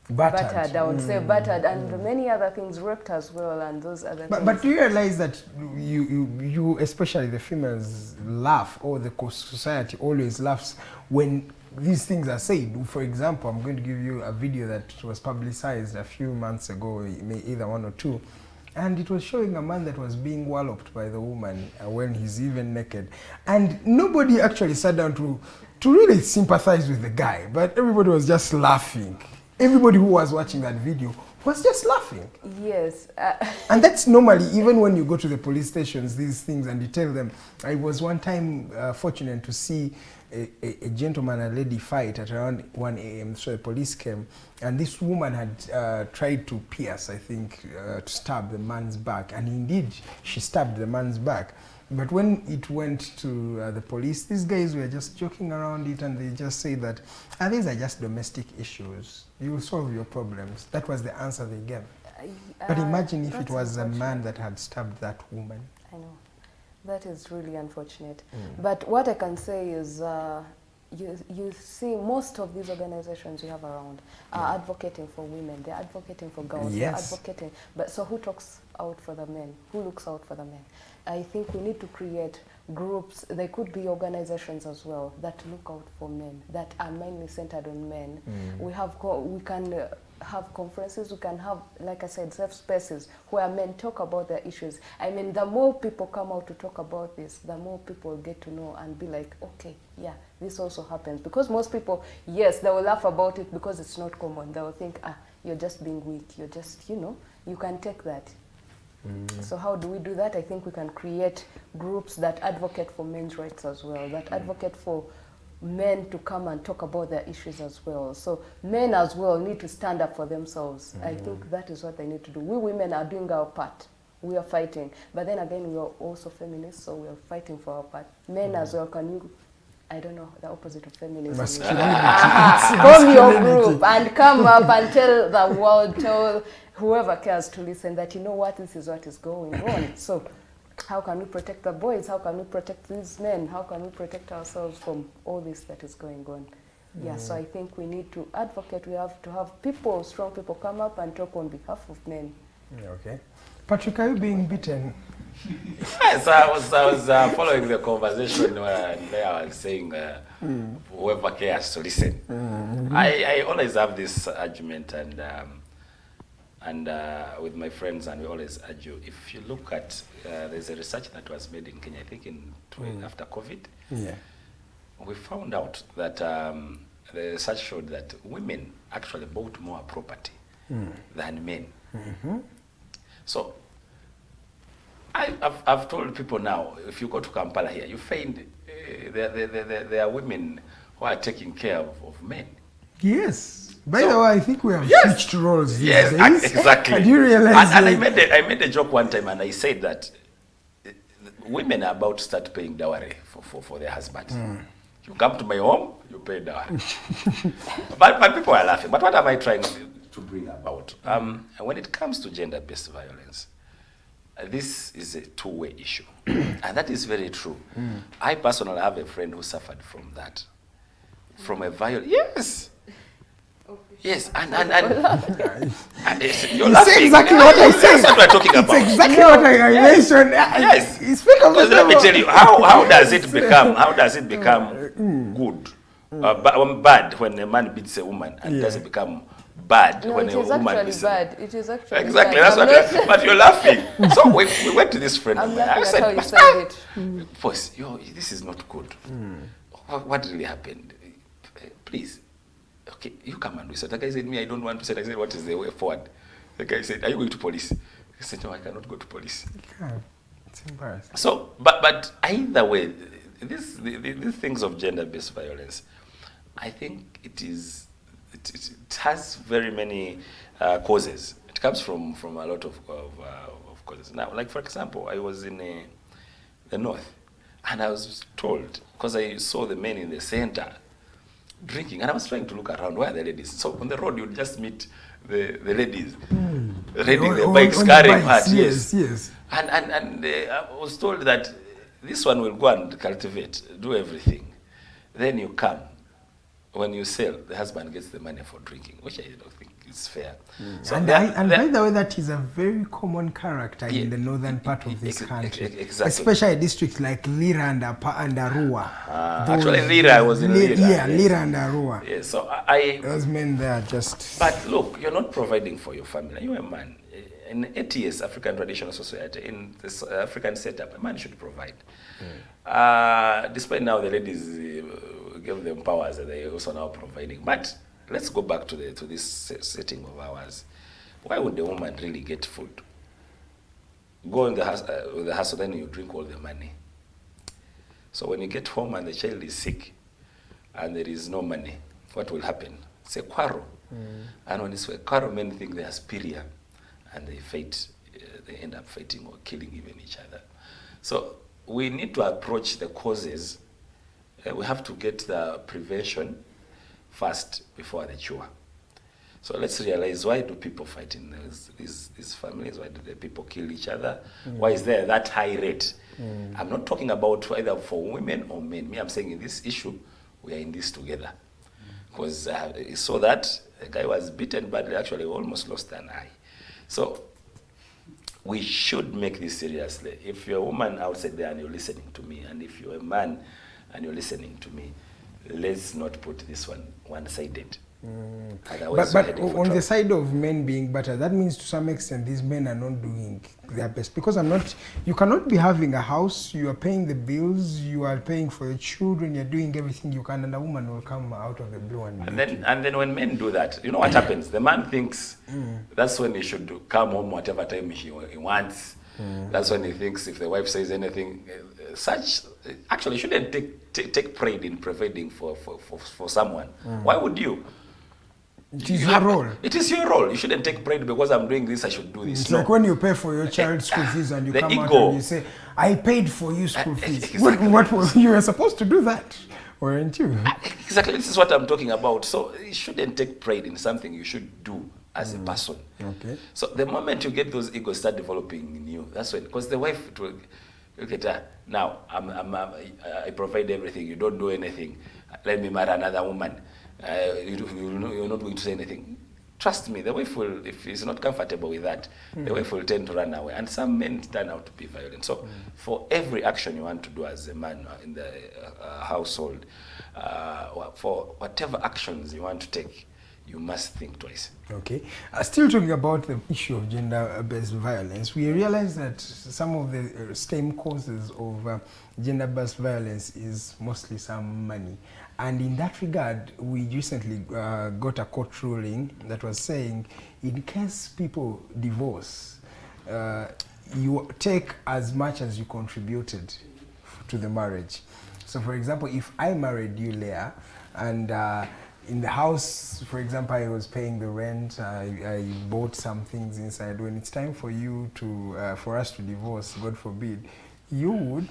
Speaker 11: battered, I would say battered, and many other things, raped as well, and those other things.
Speaker 9: But do you realize that you, especially the females, laugh, or the society always laughs when these things are said? For example, I'm going to give you a video that was publicized a few months ago, either 1 or 2, and it was showing a man that was being walloped by the woman when he's even naked, and nobody actually sat down to really sympathize with the guy, but everybody was just laughing. Everybody who was watching that video was just laughing. Yes. And that's normally, even when you go to the police stations, these things, and you tell them. I was one time fortunate to see a gentleman and a lady fight at around 1 a.m. So the police came, and this woman had tried to pierce, I think, to stab the man's back. And indeed, she stabbed the man's back. But when it went to the police, these guys were just joking around it, and they just say that these are just domestic issues. You will solve your problems. That was the answer they gave. But imagine if it was a man that had stabbed that woman.
Speaker 11: I know. That is really unfortunate. But what I can say is you see most of these organizations you have around are advocating for women. They're advocating for girls. Yes. They're advocating. But so who talks out for the men? Who looks out for the men? I think we need to create groups. There could be organizations as well that look out for men, that are mainly centered on men. We can have conferences. We can have, like I said, safe spaces where men talk about their issues. I mean, the more people come out to talk about this, the more people get to know and be like, okay, yeah, this also happens. Because most people, yes, they will laugh about it because it's not common. They will think, you're just being weak. You're just, you know, you can take that. So how do we do that? I think we can create groups that advocate for men's rights as well, that advocate for men to come and talk about their issues as well. So men as well need to stand up for themselves. I think that is what they need to do. We women are doing our part. We are fighting. But then again, we are also feminists, so we are fighting for our part. Men as well, can you, I don't know, the opposite of feminism. Form your group and come up and tell the world, tell whoever cares to listen that, you know what, this is what is going on. So how can we protect the boys? How can we protect these men? How can we protect ourselves from all this that is going on? Yeah, so I think we need to advocate. We have to have people, strong people, come up and talk on behalf of men.
Speaker 9: Okay. Patrick, are you being beaten?
Speaker 10: Yes, I was following the conversation where I was saying whoever cares to listen. I always have this argument, and with my friends, and we always argue. If you look at, there's a research that was made in Kenya, I think after COVID. Yeah. We found out that the research showed that women actually bought more property than men. So I've told people now, if you go to Kampala here, you find there are women who are taking care of men.
Speaker 9: Yes. By the way, I think we have switched roles.
Speaker 10: Yes, exactly.
Speaker 9: And you realize
Speaker 10: and I made a joke one time, and I said that women are about to start paying dowry for their husbands. You come to my home, you pay dowry. but people are laughing. But what am I trying to bring about? When it comes to gender-based violence, this is a two-way issue. And that is very true. I personally have a friend who suffered from that. From a violence. Yes! Yes, and you're
Speaker 9: You
Speaker 10: laughing.
Speaker 9: say exactly what I said.
Speaker 10: That's what we're talking about.
Speaker 9: It's exactly what I mentioned.
Speaker 10: Yes.
Speaker 9: You speak of
Speaker 10: Because let me tell you, how does it become good? Bad when a man beats a woman, and does it become bad when a woman beats a woman?
Speaker 11: It is actually
Speaker 10: exactly.
Speaker 11: bad.
Speaker 10: That's what. But you're laughing. So we went to this friend.
Speaker 11: I'm
Speaker 10: I
Speaker 11: laughing at how you
Speaker 10: said,
Speaker 11: said it.
Speaker 10: boss, this is not good. What really happened? Please. Okay, you come and do so. The guy said, me, I don't want to say. I said, what is the way forward? The guy said, are you going to police? I said, no, I cannot go to police.
Speaker 9: It's embarrassing.
Speaker 10: So, but either way, these things of gender-based violence, I think it has very many causes. It comes from a lot of causes. Now, like for example, I was in the north, and I was told, because I saw the men in the center drinking, and I was trying to look around, where are the ladies? So on the road, you'd just meet the ladies riding their bikes, carrying parts.
Speaker 9: Yes.
Speaker 10: And I was told that this one will go and cultivate, do everything. Then you come. When you sell, the husband gets the money for drinking, which I don't think is fair. So
Speaker 9: and by the way, that is a very common character in the northern part of this country.
Speaker 10: Exactly.
Speaker 9: Especially districts like Lira and Arua.
Speaker 10: Actually, Lira, I was in Lira.
Speaker 9: Yeah, Lira and Arua.
Speaker 10: Yes, so
Speaker 9: those men there just...
Speaker 10: But look, you're not providing for your family. You're a man. In ATS, African Traditional Society, in this African setup, a man should provide. Despite now the ladies give them powers, and they also now providing. But let's go back to this setting of ours. Why would the woman really get food? Go in the house with the hustle, then you drink all the money. So when you get home and the child is sick, and there is no money, what will happen? It's a quarrel. And when it's a quarrel, men think they are superior, and they fight. They end up fighting or killing even each other. So we need to approach the causes. We have to get the prevention first before the cure. So let's realize, why do people fight in these families? Why do the people kill each other? Why is there that high rate? I'm not talking about either for women or men. Me, I'm saying in this issue, we are in this together. Because you saw that the guy was beaten badly, actually almost lost an eye. So we should make this seriously. If you're a woman outside there and you're listening to me, and if you're a man and you're listening to me, let's not put this one-sided. Otherwise,
Speaker 9: but on the side of men being better, that means to some extent these men are not doing their best, because you cannot be having a house, you are paying the bills, you are paying for your children, you're doing everything you can, and a woman will come out of the blue and
Speaker 10: then when men do that, you know what happens? The man thinks that's when he should come home whatever time he wants. That's when he thinks if the wife says anything, actually shouldn't take pride in providing for someone. Why would you?
Speaker 9: It is your role.
Speaker 10: It is your role. You shouldn't take pride because I'm doing this, I should do this.
Speaker 9: It's like when you pay for your child's school fees and you come out and you say, I paid for you school fees.
Speaker 10: Exactly.
Speaker 9: You were supposed to do that, weren't you?
Speaker 10: Exactly. This is what I'm talking about. So you shouldn't take pride in something you should do as a person.
Speaker 9: Okay.
Speaker 10: So the moment you get those egos start developing in you, that's when, because the wife will get now I provide everything, you don't do anything, let me marry another woman. You're not going to say anything. Trust me, the wife will, if he's not comfortable with that, the wife will tend to run away. And some men turn out to be violent. So for every action you want to do as a man in the household, for whatever actions you want to take, you must think twice.
Speaker 9: Okay. Still talking about the issue of gender-based violence, we realize that some of the stem causes of gender-based violence is mostly some money. And in that regard, we recently got a court ruling that was saying, in case people divorce, you take as much as you contributed to the marriage. So for example, if I married you, Leah, and in the house, for example, I was paying the rent, I bought some things inside. When it's time for you to, for us to divorce, God forbid, you would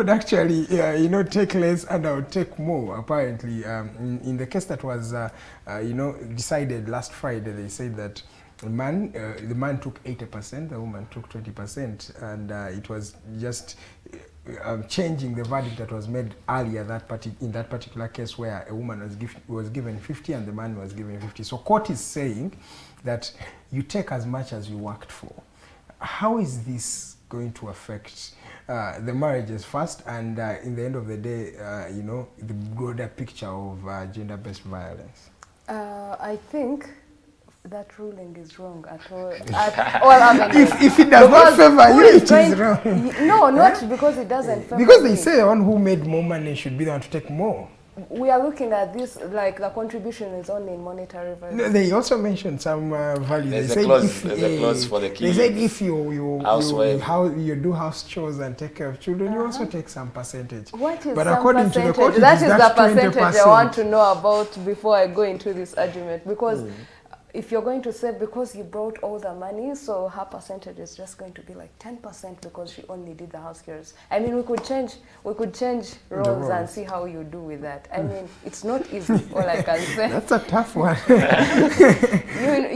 Speaker 9: actually, take less and I would take more, apparently. In the case that was, decided last Friday, they said that the man took 80%, the woman took 20%, and it was just changing the verdict that was made earlier in that particular case where a woman was given 50 and the man was given 50. So court is saying that you take as much as you worked for. How is this going to affect the marriages first and in the end of the day, the broader picture of gender-based violence?
Speaker 11: I think that ruling is wrong at all. At all avenues.
Speaker 9: If it does not favor you, it is wrong.
Speaker 11: No, not because it doesn't favor
Speaker 9: because they
Speaker 11: me.
Speaker 9: say the one who made more money should be the one to take more.
Speaker 11: We are looking at this like the contribution is only in monetary value.
Speaker 9: No, they also mentioned some value.
Speaker 10: There's a clause for the key.
Speaker 9: They said if you do house chores and take care of children, you also take some percentage.
Speaker 11: What is
Speaker 9: but
Speaker 11: some
Speaker 9: according
Speaker 11: percentage?
Speaker 9: to the court,
Speaker 11: that is the percentage
Speaker 9: 20%.
Speaker 11: I want to know about before I go into this argument. Because if you're going to say because you brought all the money, so her percentage is just going to be like 10% because she only did the house chores. I mean, we could change roles and see how you do with that. I mean, it's not easy, all I can say.
Speaker 9: That's a tough one.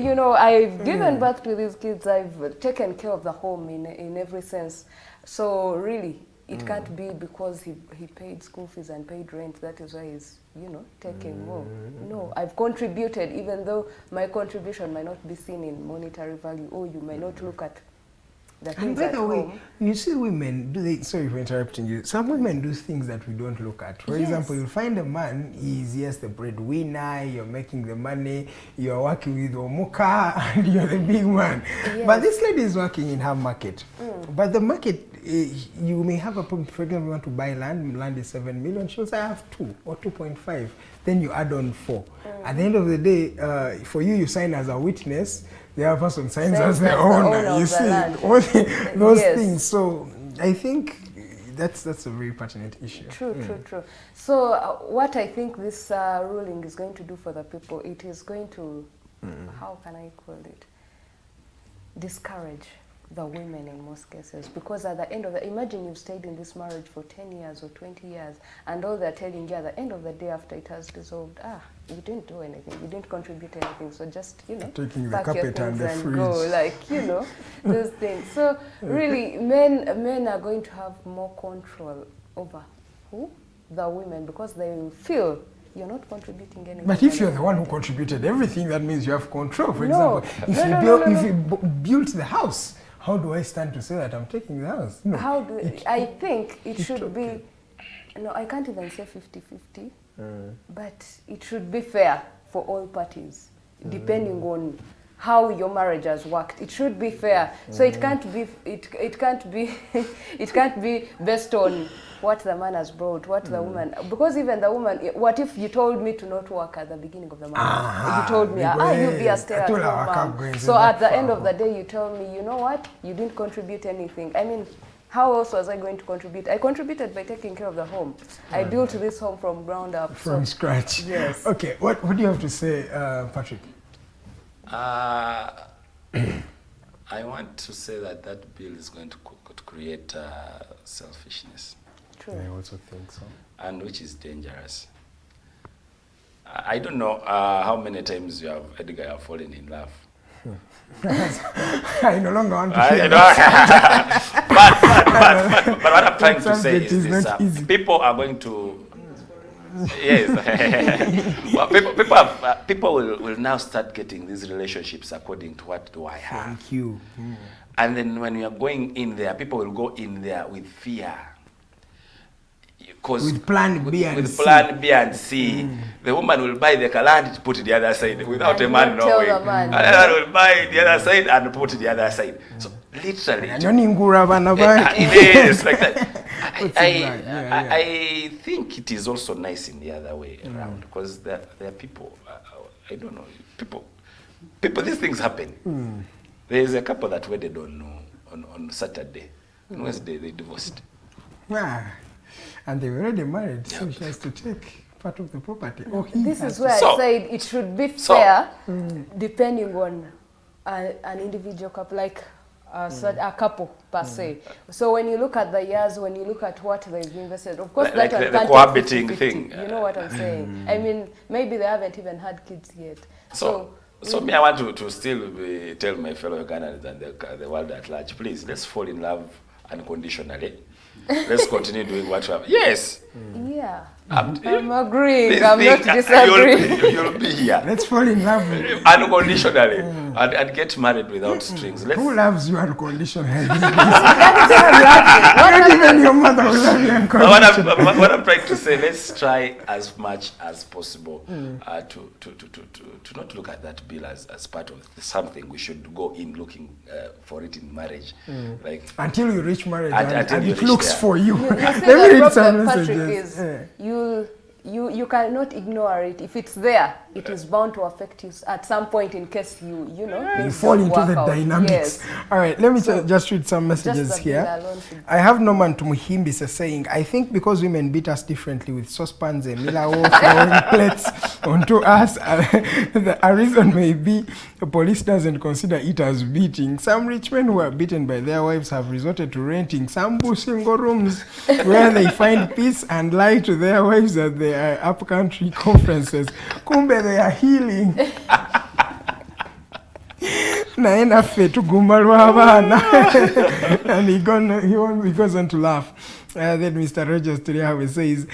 Speaker 11: you know, I've given birth to these kids. I've taken care of the home in every sense. So really, it can't be because he paid school fees and paid rent. That is why he's, taking more. No, I've contributed, even though my contribution might not be seen in monetary value, or you may not look at the things at home. And by the way,
Speaker 9: you see women, sorry for interrupting you, some women do things that we don't look at. For example, you'll find a man, he's the breadwinner, you're making the money, you're working with Omuka, and you're the big man. Yes. But this lady is working in her market. But the market, you may have a problem. For example, you want to buy land is 7 million, she'll say I have 2 or 2.5. Then you add on 4. At the end of the day, for you sign as a witness, the other person signs as the owner. You see, all those things. So I think that's a very pertinent issue.
Speaker 11: True. So what I think this ruling is going to do for the people, it is going to, how can I call it, discourage the women in most cases, because at the end of the, imagine you've stayed in this marriage for 10 years or 20 years, and all they're telling you at the end of the day after it has dissolved, you didn't do anything, you didn't contribute anything, so just,
Speaker 9: taking the
Speaker 11: pack your
Speaker 9: carpet
Speaker 11: things
Speaker 9: and the fridge.
Speaker 11: go, like, those things. So really, men are going to have more control over who? The women, because they will feel you're not contributing anything.
Speaker 9: But if you're the one who contributed everything, that means you have control. For example, if you built the house, how do I stand to say that I'm taking the house? No.
Speaker 11: I think it should be, I can't even say 50-50, but it should be fair for all parties, depending on how your marriage has worked. It should be fair. So it can't be it can't be based on what the man has brought, what the woman, because even the woman, what if you told me to not work at the beginning of the marriage? You told me, you'll be a stay-at-home mom. So at the end of the day, you tell me, you know what, you didn't contribute anything. I mean, how else was I going to contribute? I contributed by taking care of the home. I built this home from ground up.
Speaker 9: From scratch.
Speaker 11: Yes.
Speaker 9: Okay, what do you have to say, Patrick?
Speaker 10: I want to say that bill is going to create selfishness.
Speaker 11: True.
Speaker 9: I also think so.
Speaker 10: And which is dangerous. I don't know how many times Edgar have fallen in love.
Speaker 9: I no longer want to
Speaker 10: hear that. But what I'm trying to say is this: people are going to. Yes. Well, people will now start getting these relationships according to what do I have.
Speaker 9: Thank you.
Speaker 10: And then when you are going in there, people will go in there with fear.
Speaker 9: With plan B and C.
Speaker 10: Plan B and C. The woman will buy the land to put it the other side without a man knowing. And the man will buy the other side and put it the other side. So literally. It is like that. I think it is also nice in the other way around, because there are people, I don't know, people, these things happen. There is a couple that wedded on Saturday. On Wednesday they divorced.
Speaker 11: And
Speaker 9: they were already married, so she has to take part of the property.
Speaker 11: This is where I said it should be fair, depending on an individual couple, like a couple per se. So when you look at the years, when you look at what they've invested, of course,
Speaker 10: like the cohabiting thing.
Speaker 11: You know what I'm saying? I mean, maybe they haven't even had kids yet.
Speaker 10: So me, I want to still tell my fellow Ghanaians and the world at large, please, let's fall in love unconditionally. Let's continue doing what we have. Yes.
Speaker 11: Yeah.
Speaker 10: I'm
Speaker 11: agreeing. I'm not disagreeing.
Speaker 10: You'll be here.
Speaker 9: Let's fall in love
Speaker 10: unconditionally and get married without strings.
Speaker 9: Who loves you unconditionally? Not even your mother will love you unconditionally.
Speaker 10: What I'm trying to say, let's try as much as possible to not look at that bill as part of something we should go in looking for it in marriage. Like
Speaker 9: until you reach marriage
Speaker 10: and
Speaker 9: it looks there for you.
Speaker 11: Let me read some messages. You cannot ignore it. If it's there, it is bound to affect you at some point in case you
Speaker 9: fall into the dynamics. Yes. All right, let me just read some messages here. I have Norman Tumuhimbisa saying, I think because women beat us differently with saucepans and milao throwing plates onto us, a reason may be the police doesn't consider it as beating. Some rich men who are beaten by their wives have resorted to renting some single rooms where they find peace and lie to their wives that they are up-country conferences. Kumbe they are healing. Naena fetu gumalwa abana. And he goes on to laugh. Then Mr. Rogers Turiawe says,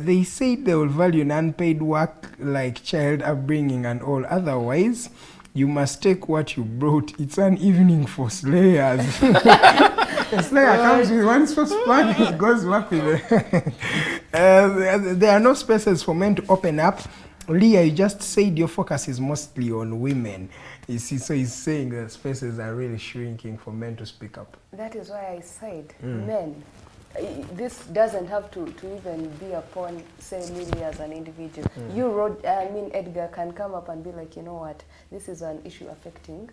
Speaker 9: they said they will value an unpaid work like child upbringing and all. Otherwise, you must take what you brought. It's an evening for slayers. The slayer comes with one first plan, he goes back with it. There are no spaces for men to open up. Leah, you just said your focus is mostly on women. You see, so he's saying that spaces are really shrinking for men to speak up.
Speaker 11: That is why I said men. This doesn't have to even be upon, say, Lily as an individual. Edgar can come up and be like, you know what, this is an issue affecting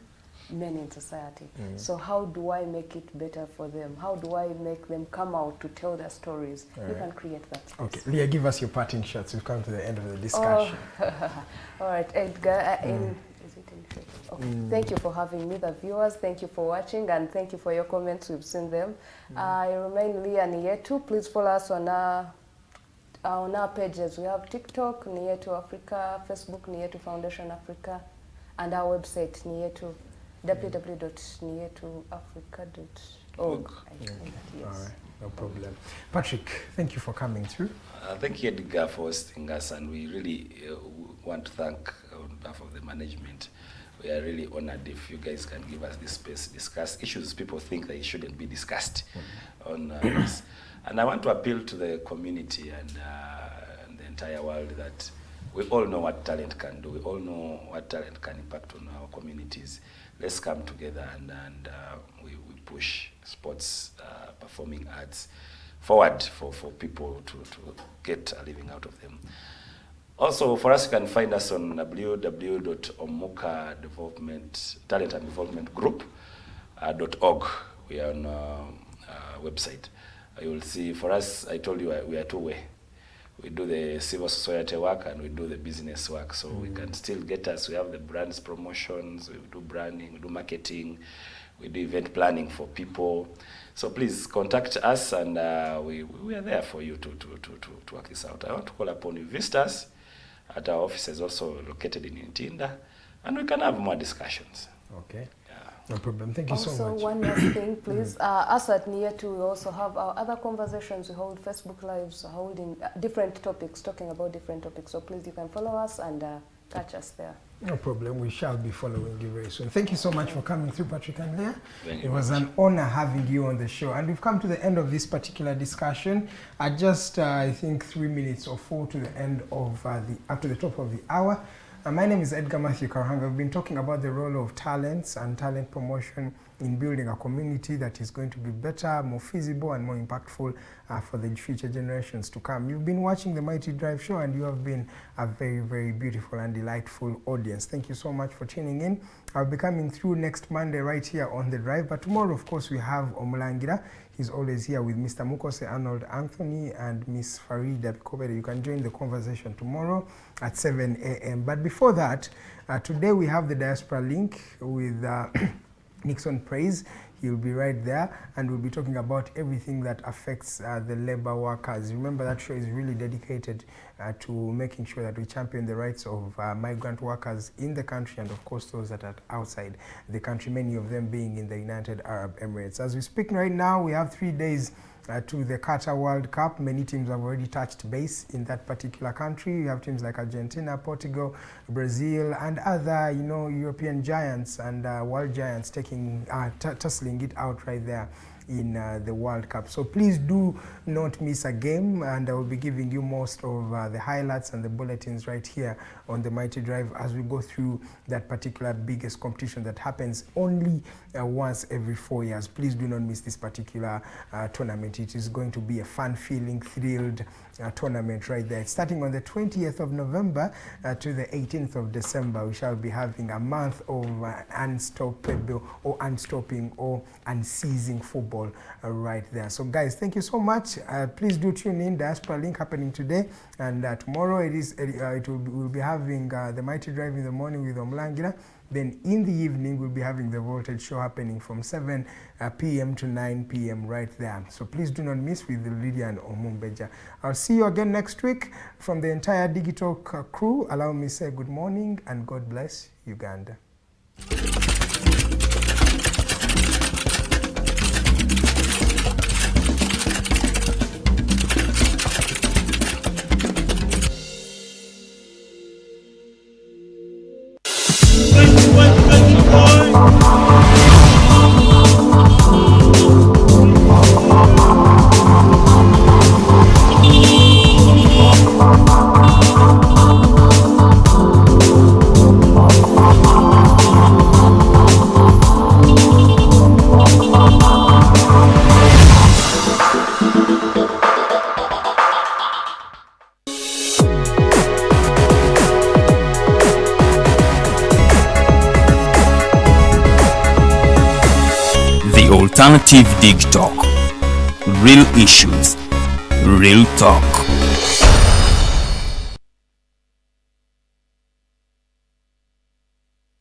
Speaker 11: men in society. So how do I make it better for them? How do I make them come out to tell their stories? You can create that space.
Speaker 9: Okay, Leah, give us your parting shots. We've come to the end of the discussion.
Speaker 11: All right, Edgar. Is it in shape? Okay. Thank you for having me, the viewers. Thank you for watching, and thank you for your comments. We've seen them. I remain Leah Niyetu. Please follow us on our pages. We have TikTok, Niyetu Africa, Facebook, Niyetu Foundation Africa, and our website, Niyetu, www.niyetuafrica.org.
Speaker 9: Yes. All right, no problem. Patrick, thank you for coming through.
Speaker 10: Thank you, Edgar, for hosting us, and we really want to thank on behalf of the management. We are really honored if you guys can give us this space to discuss issues people think they shouldn't be discussed on this. And I want to appeal to the community and the entire world that we all know what talent can do. We all know what talent can impact on our communities. Let's come together and we push sports, performing arts forward for people to get a living out of them. Also, for us, you can find us on www.Omuka Talent and Development Group.org. We are on our website. You will see, for us, I told you we are two-way. We do the civil society work and we do the business work. So we can still get us. We have the brands promotions, we do branding, we do marketing, we do event planning for people. So please contact us, and we are there for you to work this out. I want to call upon you, visit us at our offices, also located in Ntinda, and we can have more discussions.
Speaker 9: Okay. No problem. Thank you so much.
Speaker 11: Also, one last thing, please. Us at Niyetu, we also have our other conversations. We hold Facebook Lives, holding different topics, talking about different topics. So please, you can follow us and catch us there.
Speaker 9: No problem. We shall be following you very soon. Thank you so much for coming through, Patrick and Leah. It was an honor having you on the show. And we've come to the end of this particular discussion. At just, I think, 3 minutes or 4 to the end of up to the top of the hour. My name is Edgar Matthew Karhanga. We've been talking about the role of talents and talent promotion in building a community that is going to be better, more feasible, and more impactful for the future generations to come. You've been watching the Mighty Drive Show, and you have been a very, very beautiful and delightful audience. Thank you so much for tuning in. I'll be coming through next Monday right here on The Drive, but tomorrow, of course, we have Omulangira. He's always here with Mr. Mukose Arnold Anthony and Miss Farida Bikobere. You can join the conversation tomorrow at 7 a.m. But before that, today we have the Diaspora Link with Nixon Praise. He'll be right there, and we'll be talking about everything that affects the labor workers. Remember, that show is really dedicated to making sure that we champion the rights of migrant workers in the country, and of course those that are outside the country, many of them being in the United Arab Emirates. As we speak right now, we have 3 days to the Qatar World Cup. Many teams have already touched base in that particular country. You have teams like Argentina, Portugal, Brazil, and other, European giants and world giants taking tussling it out right there in the World Cup. So please do not miss a game, and I will be giving you most of the highlights and the bulletins right here on the Mighty Drive as we go through that particular biggest competition that happens only once every 4 years. Please do not miss this particular tournament. It is going to be a fun-feeling, thrilled tournament right there. It's starting on the 20th of November to the 18th of December. We shall be having a month of unstoppable or unstopping or unceasing football right there. So guys, thank you so much. Please do tune in. Diaspora Link happening today, and tomorrow we'll be having the Mighty Drive in the morning with Omlangira. Then in the evening, we'll be having the Voltage show happening from 7 p.m. to 9 p.m. right there. So please do not miss with Lydia and Omumbeja. I'll see you again next week. From the entire Digitalk crew, allow me to say good morning and God bless Uganda.
Speaker 1: Alternative Digitalk. Real issues, real talk.